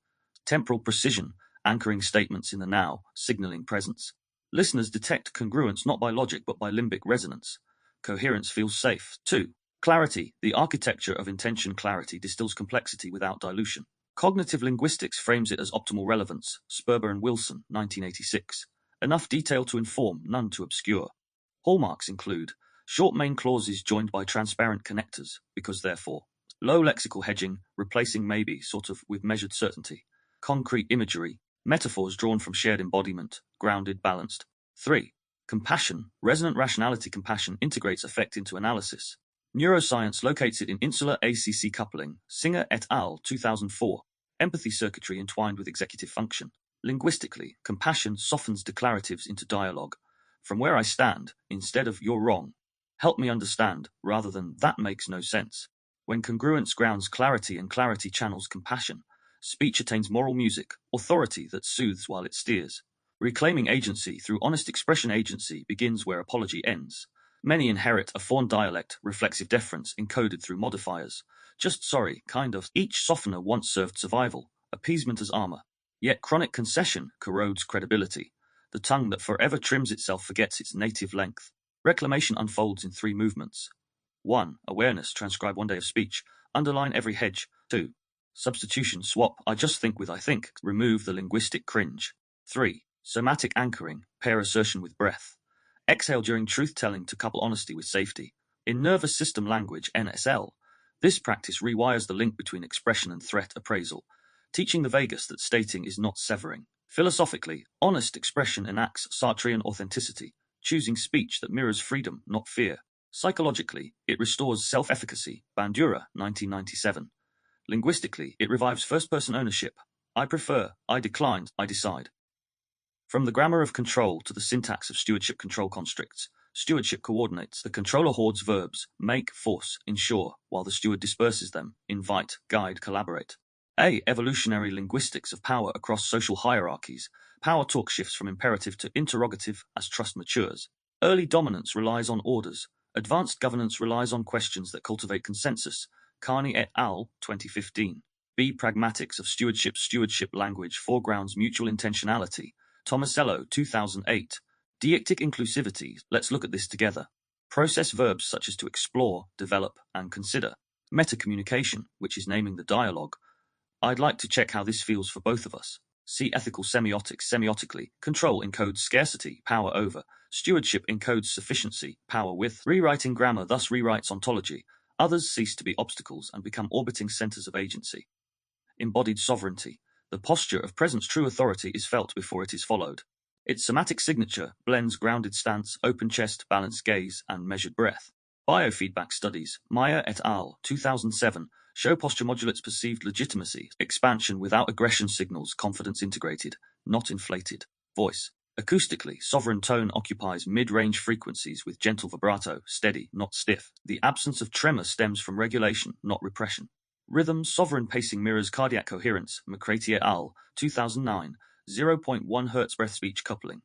A: Temporal precision, anchoring statements in the now, signaling presence. Listeners detect congruence not by logic but by limbic resonance. Coherence feels safe. 2. Clarity, the architecture of intention. Clarity distills complexity without dilution. Cognitive linguistics frames it as optimal relevance. Sperber and Wilson, 1986. Enough detail to inform, none to obscure. Hallmarks include short main clauses joined by transparent connectors, because therefore. Low lexical hedging, replacing maybe, sort of, with measured certainty. Concrete imagery, metaphors drawn from shared embodiment, grounded, balanced. 3. Compassion, resonant rationality. Compassion integrates affect into analysis. Neuroscience locates it in insular ACC coupling, Singer et al., 2004. Empathy circuitry entwined with executive function. Linguistically, compassion softens declaratives into dialogue. From where I stand, instead of you're wrong, help me understand, rather than that makes no sense. When congruence grounds clarity and clarity channels compassion, speech attains moral music, authority that soothes while it steers. Reclaiming agency through honest expression. Agency begins where apology ends. Many inherit a fawn dialect, reflexive deference encoded through modifiers. Just sorry, kind of. Each softener once served survival, appeasement as armor. Yet chronic concession corrodes credibility. The tongue that forever trims itself forgets its native length. Reclamation unfolds in 3 movements. 1. Awareness, transcribe one day of speech, underline every hedge. 2. Substitution, swap I just think with I think, remove the linguistic cringe. 3. Somatic anchoring, pair assertion with breath. Exhale during truth-telling to couple honesty with safety. In nervous system language, NSL, this practice rewires the link between expression and threat appraisal, teaching the vagus that stating is not severing. Philosophically, honest expression enacts Sartrean authenticity, choosing speech that mirrors freedom, not fear. Psychologically, it restores self-efficacy, Bandura, 1997. Linguistically, it revives first-person ownership. I prefer, I declined, I decide. From the grammar of control to the syntax of stewardship. Control constructs. Stewardship coordinates. The controller hoards verbs, make, force, ensure, while the steward disperses them, invite, guide, collaborate. A. Evolutionary linguistics of power across social hierarchies. Power talk shifts from imperative to interrogative as trust matures. Early dominance relies on orders. Advanced governance relies on questions that cultivate consensus. Carney et al., 2015. B. Pragmatics of stewardship. Stewardship language foregrounds mutual intentionality. Tomasello, 2008. Deictic inclusivity. Let's look at this together. Process verbs such as to explore, develop, and consider. Metacommunication, which is naming the dialogue. I'd like to check how this feels for both of us. See ethical semiotics. Semiotically, control encodes scarcity, power over. Stewardship encodes sufficiency, power with. Rewriting grammar thus rewrites ontology. Others cease to be obstacles and become orbiting centers of agency. Embodied sovereignty. The posture of presence. True authority is felt before it is followed. Its somatic signature blends grounded stance, open chest, balanced gaze, and measured breath. Biofeedback studies, Meyer et al., 2007, show posture modulates perceived legitimacy, expansion without aggression signals confidence integrated, not inflated. Voice. Acoustically, sovereign tone occupies mid-range frequencies with gentle vibrato, steady, not stiff. The absence of tremor stems from regulation, not repression. Rhythm. Sovereign pacing mirrors cardiac coherence, McCarthy et al., 2009, 0.1 Hz breath speech coupling.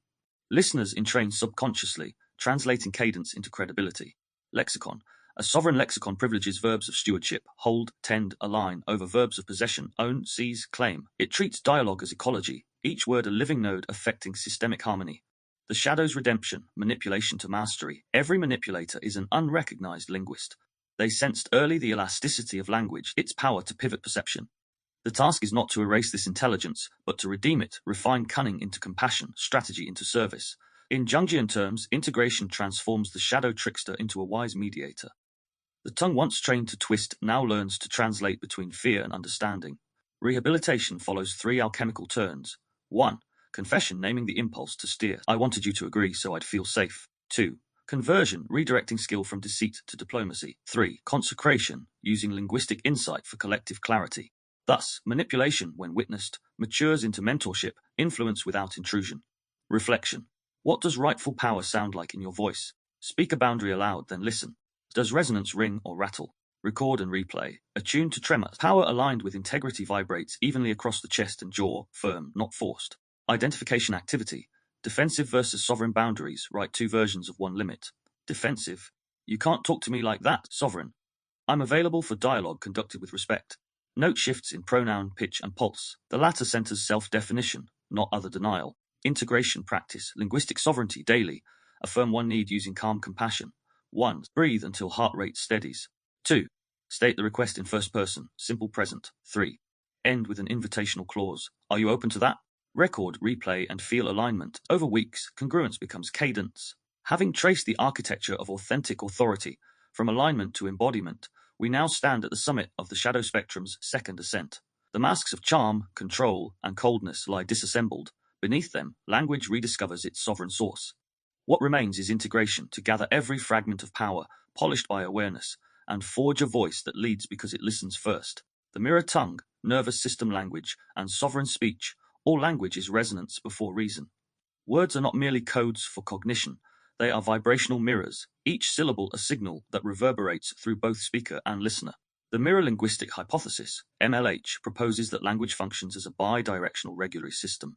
A: Listeners entrain subconsciously, translating cadence into credibility. Lexicon. A sovereign lexicon privileges verbs of stewardship, hold, tend, align, over verbs of possession, own, seize, claim. It treats dialogue as ecology, each word a living node affecting systemic harmony. The shadow's redemption, manipulation to mastery. Every manipulator is an unrecognized linguist. They sensed early the elasticity of language, its power to pivot perception. The task is not to erase this intelligence, but to redeem it, refine cunning into compassion, strategy into service. In Jungian terms, integration transforms the shadow trickster into a wise mediator. The tongue once trained to twist now learns to translate between fear and understanding. Rehabilitation follows 3 alchemical turns. 1. Confession, naming the impulse to steer. I wanted you to agree so I'd feel safe. 2. Conversion, redirecting skill from deceit to diplomacy. 3. Consecration, using linguistic insight for collective clarity. Thus, manipulation, when witnessed, matures into mentorship, influence without intrusion. Reflection. What does rightful power sound like in your voice? Speak a boundary aloud, then listen. Does resonance ring or rattle? Record and replay. Attuned to tremor. Power aligned with integrity vibrates evenly across the chest and jaw, firm, not forced. Identification activity. Defensive versus sovereign boundaries. Write 2 versions of one limit. Defensive. You can't talk to me like that, sovereign. I'm available for dialogue conducted with respect. Note shifts in pronoun, pitch, and pulse. The latter centers self-definition, not other denial. Integration practice. Linguistic sovereignty daily. Affirm one need using calm compassion. 1. Breathe until heart rate steadies. 2. State the request in first person, simple present. 3. End with an invitational clause. Are you open to that? Record, replay, and feel alignment. Over weeks, congruence becomes cadence. Having traced the architecture of authentic authority, from alignment to embodiment, we now stand at the summit of the shadow spectrum's second ascent. The masks of charm, control, and coldness lie disassembled. Beneath them, language rediscovers its sovereign source. What remains is integration, to gather every fragment of power, polished by awareness, and forge a voice that leads because it listens first. The mirror tongue, nervous system language, and sovereign speech, all language is resonance before reason. Words are not merely codes for cognition, they are vibrational mirrors, each syllable a signal that reverberates through both speaker and listener. The mirror linguistic hypothesis, MLH, proposes that language functions as a bi-directional regulatory system.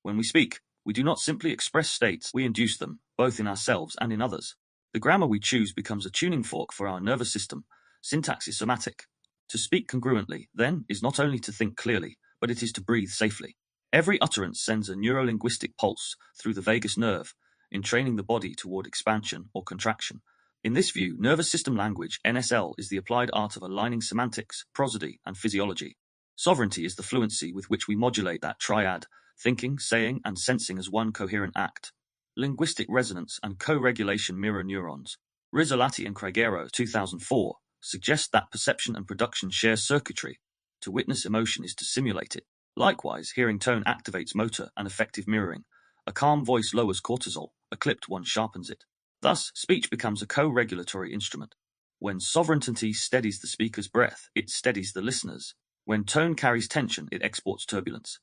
A: When we speak, we do not simply express states, we induce them, both in ourselves and in others. The grammar we choose becomes a tuning fork for our nervous system. Syntax is semantic. To speak congruently, then, is not only to think clearly, but it is to breathe safely. Every utterance sends a neurolinguistic pulse through the vagus nerve, entraining the body toward expansion or contraction. In this view, nervous system language, NSL, is the applied art of aligning semantics, prosody, and physiology. Sovereignty is the fluency with which we modulate that triad, thinking, saying, and sensing as one coherent act. Linguistic resonance and co-regulation mirror neurons. Rizzolatti and Craigero, 2004, suggest that perception and production share circuitry. To witness emotion is to simulate it. Likewise, hearing tone activates motor and affective mirroring. A calm voice lowers cortisol, a clipped one sharpens it. Thus, speech becomes a co-regulatory instrument. When sovereignty steadies the speaker's breath, it steadies the listener's. When tone carries tension, it exports turbulence.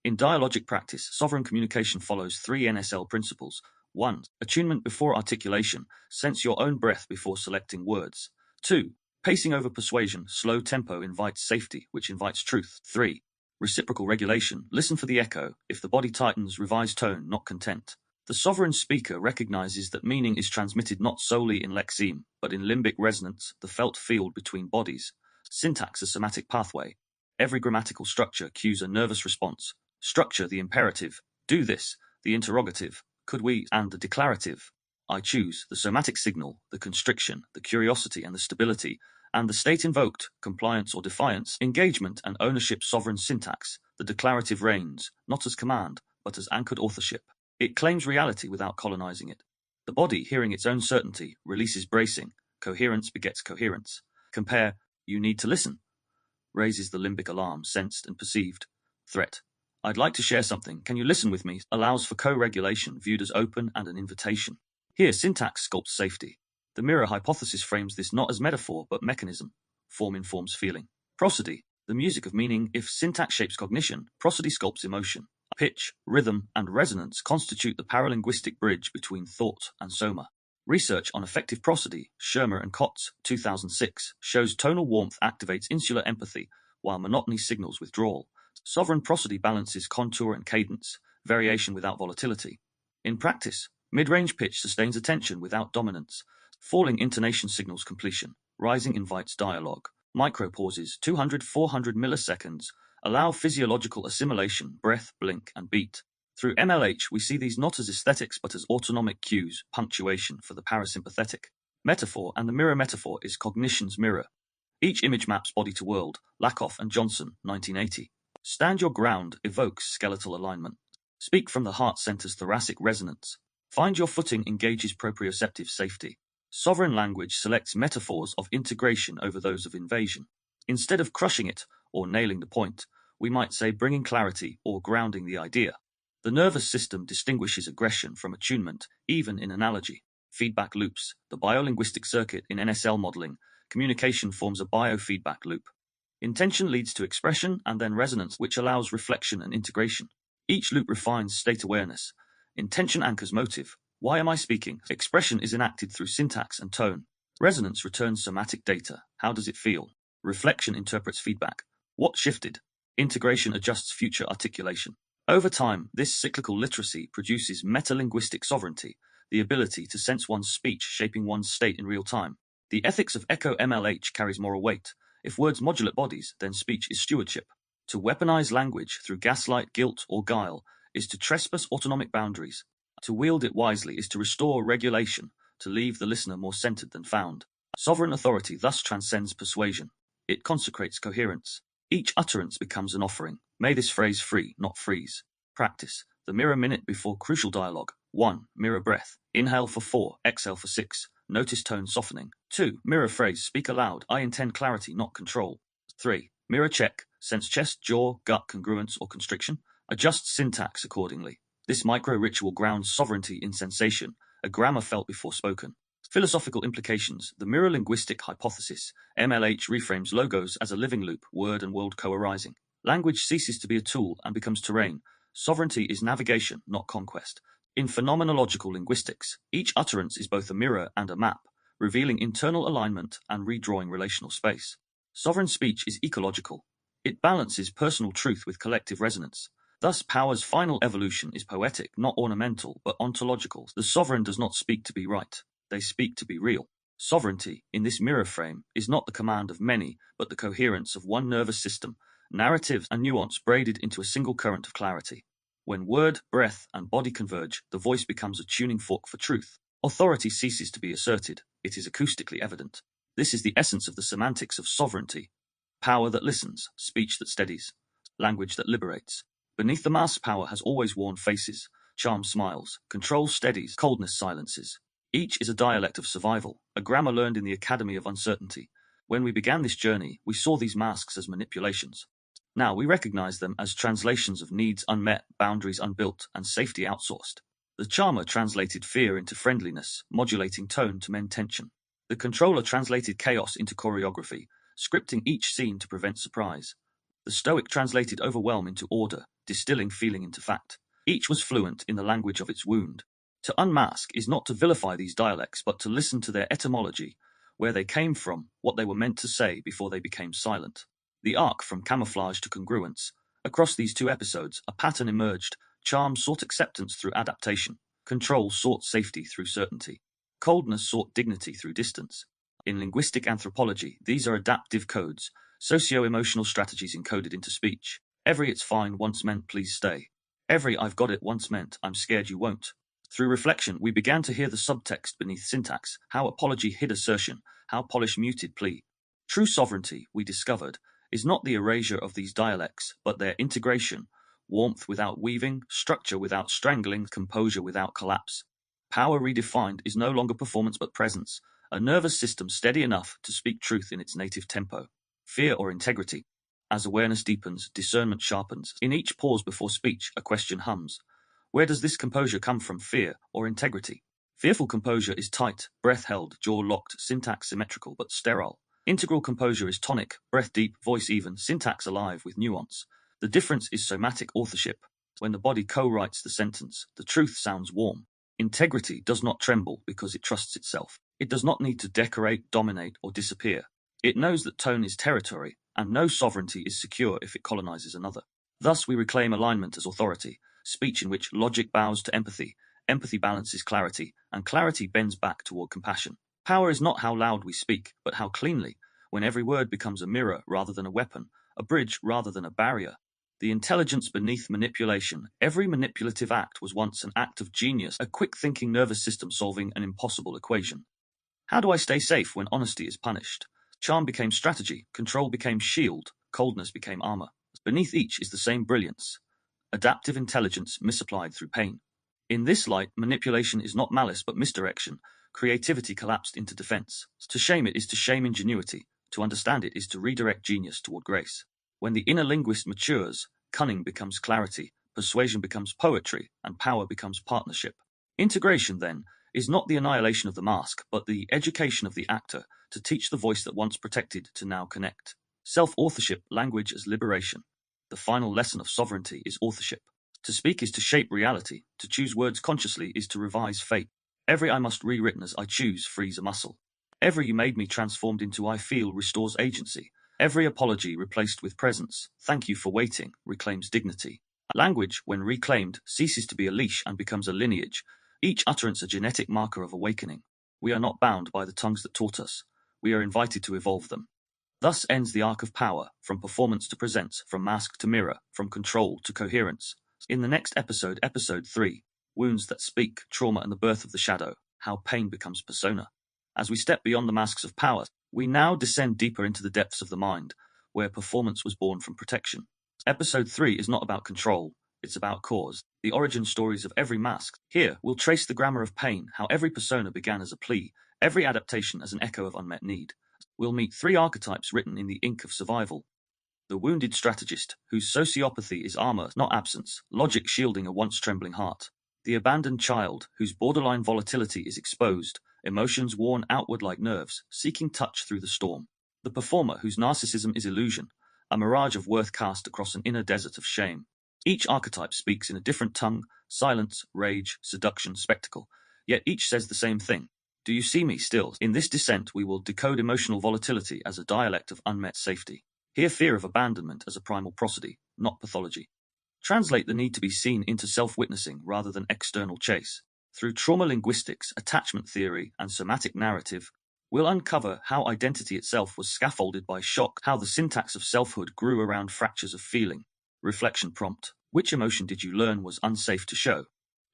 A: In dialogic practice, sovereign communication follows 3 NSL principles. 1. Attunement before articulation. Sense your own breath before selecting words. 2. Pacing over persuasion. Slow tempo invites safety, which invites truth. 3. Reciprocal regulation. Listen for the echo. If the body tightens, revise tone, not content. The sovereign speaker recognizes that meaning is transmitted not solely in lexeme, but in limbic resonance, the felt field between bodies. Syntax, a somatic pathway. Every grammatical structure cues a nervous response. Structure, the imperative. Do this, the interrogative. Could we, and the declarative. I choose, the somatic signal, the constriction, the curiosity and the stability, and the state invoked, compliance or defiance, engagement and ownership. Sovereign syntax, the declarative reigns, not as command, but as anchored authorship. It claims reality without colonizing it. The body, hearing its own certainty, releases bracing. Coherence begets coherence. Compare, you need to listen. Raises the limbic alarm, sensed and perceived. Threat. I'd like to share something. Can you listen with me? Allows for co-regulation, viewed as open and an invitation. Here, syntax sculpts safety. The mirror hypothesis frames this not as metaphor, but mechanism. Form informs feeling. Prosody, the music of meaning. If syntax shapes cognition, prosody sculpts emotion. Pitch, rhythm, and resonance constitute the paralinguistic bridge between thought and soma. Research on effective prosody, Shermer and Kotz, 2006, shows tonal warmth activates insular empathy, while monotony signals withdrawal. Sovereign prosody balances contour and cadence, variation without volatility. In practice, mid-range pitch sustains attention without dominance. Falling intonation signals completion. Rising invites dialogue. Micropauses, 200-400 milliseconds, allow physiological assimilation, breath, blink, and beat. Through MLH, we see these not as aesthetics but as autonomic cues, punctuation for the parasympathetic. Metaphor, and the mirror metaphor is cognition's mirror. Each image maps body to world. Lakoff and Johnson, 1980. Stand your ground evokes skeletal alignment. Speak from the heart centers thoracic resonance. Find your footing engages proprioceptive safety. Sovereign language selects metaphors of integration over those of invasion. Instead of crushing it or nailing the point, we might say bringing clarity or grounding the idea. The nervous system distinguishes aggression from attunement, even in analogy. Feedback loops, the biolinguistic circuit in NSL modeling, communication forms a biofeedback loop. Intention leads to expression and then resonance, which allows reflection and integration. Each loop refines state awareness. Intention anchors motive. Why am I speaking? Expression is enacted through syntax and tone. Resonance returns somatic data. How does it feel? Reflection interprets feedback. What shifted? Integration adjusts future articulation. Over time, this cyclical literacy produces metalinguistic sovereignty, the ability to sense one's speech shaping one's state in real time. The ethics of echo MLH carries moral weight. If words modulate bodies, then speech is stewardship. To weaponize language through gaslight, guilt, or guile is to trespass autonomic boundaries. To wield it wisely is to restore regulation, to leave the listener more centered than found. Sovereign authority thus transcends persuasion. It consecrates coherence. Each utterance becomes an offering. May this phrase free, not freeze. Practice. The mirror minute before crucial dialogue. 1. Mirror breath. Inhale for 4, exhale for 6. Notice tone softening. 2. Mirror phrase. Speak aloud. I intend clarity, not control. 3. Mirror check. Sense chest, jaw, gut congruence or constriction. Adjust syntax accordingly. This micro-ritual grounds sovereignty in sensation, a grammar felt before spoken. Philosophical implications. The mirror linguistic hypothesis. MLH reframes logos as a living loop, word and world co-arising. Language ceases to be a tool and becomes terrain. Sovereignty is navigation, not conquest. In phenomenological linguistics, each utterance is both a mirror and a map, revealing internal alignment and redrawing relational space. Sovereign speech is ecological. It balances personal truth with collective resonance. Thus, power's final evolution is poetic, not ornamental, but ontological. The sovereign does not speak to be right. They speak to be real. Sovereignty, in this mirror frame, is not the command of many, but the coherence of one nervous system, narrative and nuance braided into a single current of clarity. When word, breath, and body converge, the voice becomes a tuning fork for truth. Authority ceases to be asserted. It is acoustically evident. This is the essence of the semantics of sovereignty. Power that listens, speech that steadies, language that liberates. Beneath the mask's power has always worn faces, charm smiles, control steadies, coldness silences. Each is a dialect of survival, a grammar learned in the academy of uncertainty. When we began this journey, we saw these masks as manipulations. Now we recognize them as translations of needs unmet, boundaries unbuilt, and safety outsourced. The charmer translated fear into friendliness, modulating tone to mend tension. The controller translated chaos into choreography, scripting each scene to prevent surprise. The stoic translated overwhelm into order, distilling feeling into fact. Each was fluent in the language of its wound. To unmask is not to vilify these dialects, but to listen to their etymology, where they came from, what they were meant to say before they became silent. The arc from camouflage to congruence. Across these two episodes, a pattern emerged. Charm sought acceptance through adaptation. Control sought safety through certainty. Coldness sought dignity through distance. In linguistic anthropology, these are adaptive codes, socio-emotional strategies encoded into speech. Every "it's fine" once meant "please stay." Every "I've got it" once meant "I'm scared you won't." Through reflection, we began to hear the subtext beneath syntax, how apology hid assertion, how polish muted plea. True sovereignty, we discovered, is not the erasure of these dialects, but their integration, warmth without weaving, structure without strangling, composure without collapse. Power redefined is no longer performance but presence, a nervous system steady enough to speak truth in its native tempo. Fear or integrity. As awareness deepens, discernment sharpens. In each pause before speech, a question hums. Where does this composure come from, fear or integrity? Fearful composure is tight, breath held, jaw locked, syntax symmetrical but sterile. Integral composure is tonic, breath deep, voice even, syntax alive with nuance. The difference is somatic authorship. When the body co-writes the sentence, the truth sounds warm. Integrity does not tremble because it trusts itself. It does not need to decorate, dominate, or disappear. It knows that tone is territory, and no sovereignty is secure if it colonizes another. Thus we reclaim alignment as authority, speech in which logic bows to empathy, empathy balances clarity, and clarity bends back toward compassion. Power is not how loud we speak, but how cleanly, when every word becomes a mirror rather than a weapon, a bridge rather than a barrier. The intelligence beneath manipulation. Every manipulative act was once an act of genius, a quick-thinking nervous system solving an impossible equation. How do I stay safe when honesty is punished? Charm became strategy, control became shield, coldness became armor. Beneath each is the same brilliance, adaptive intelligence misapplied through pain. In this light, manipulation is not malice but misdirection. Creativity collapsed into defense. To shame it is to shame ingenuity. To understand it is to redirect genius toward grace. When the inner linguist matures, cunning becomes clarity, persuasion becomes poetry, and power becomes partnership. Integration, then, is not the annihilation of the mask, but the education of the actor to teach the voice that once protected to now connect. Self-authorship, language as liberation. The final lesson of sovereignty is authorship. To speak is to shape reality. To choose words consciously is to revise fate. Every I must rewritten as I choose frees a muscle. Every you made me transformed into I feel restores agency. Every apology replaced with presence, thank you for waiting, reclaims dignity. Language, when reclaimed, ceases to be a leash and becomes a lineage, each utterance a genetic marker of awakening. We are not bound by the tongues that taught us. We are invited to evolve them. Thus ends the arc of power, from performance to presence, from mask to mirror, from control to coherence. In the next episode, episode 3, Wounds That Speak, Trauma and the Birth of the Shadow, How Pain Becomes Persona. As we step beyond the masks of power, we now descend deeper into the depths of the mind, where performance was born from protection. Episode 3 is not about control, it's about cause, the origin stories of every mask. Here, we'll trace the grammar of pain, how every persona began as a plea, every adaptation as an echo of unmet need. We'll meet 3 archetypes written in the ink of survival. The wounded strategist, whose sociopathy is armor, not absence, logic shielding a once trembling heart. The abandoned child, whose borderline volatility is exposed, emotions worn outward like nerves, seeking touch through the storm. The performer, whose narcissism is illusion, a mirage of worth cast across an inner desert of shame. Each archetype speaks in a different tongue, silence, rage, seduction, spectacle, yet each says the same thing. Do you see me still? In this descent, we will decode emotional volatility as a dialect of unmet safety. Hear fear of abandonment as a primal prosody, not pathology. Translate the need to be seen into self-witnessing rather than external chase. Through trauma linguistics, attachment theory, and somatic narrative, we'll uncover how identity itself was scaffolded by shock, how the syntax of selfhood grew around fractures of feeling. Reflection prompt. Which emotion did you learn was unsafe to show?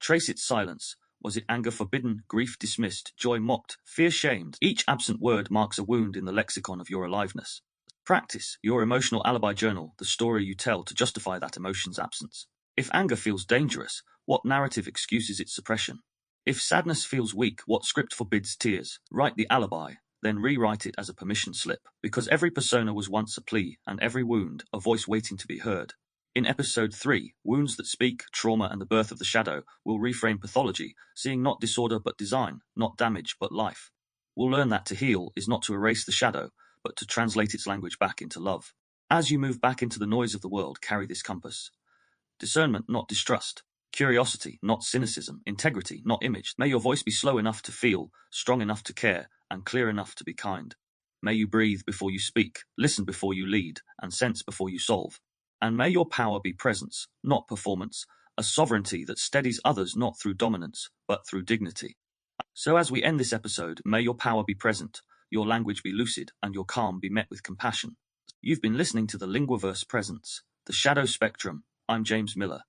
A: Trace its silence. Was it anger forbidden, grief dismissed, joy mocked, fear shamed? Each absent word marks a wound in the lexicon of your aliveness. Practice your emotional alibi journal, the story you tell to justify that emotion's absence. If anger feels dangerous, what narrative excuses its suppression? If sadness feels weak, what script forbids tears? Write the alibi, then rewrite it as a permission slip, because every persona was once a plea, and every wound, a voice waiting to be heard. In episode 3, Wounds That Speak, Trauma and the Birth of the Shadow, we'll reframe pathology, seeing not disorder but design, not damage but life. We'll learn that to heal is not to erase the shadow, but to translate its language back into love. As you move back into the noise of the world, carry this compass. Discernment, not distrust. Curiosity, not cynicism. Integrity, not image. May your voice be slow enough to feel, strong enough to care, and clear enough to be kind. May you breathe before you speak, listen before you lead, and sense before you solve. And may your power be presence, not performance, a sovereignty that steadies others not through dominance, but through dignity. So as we end this episode, may your power be present, your language be lucid, and your calm be met with compassion. You've been listening to the Linguaverse Presence, the Shadow Spectrum. I'm James Miller.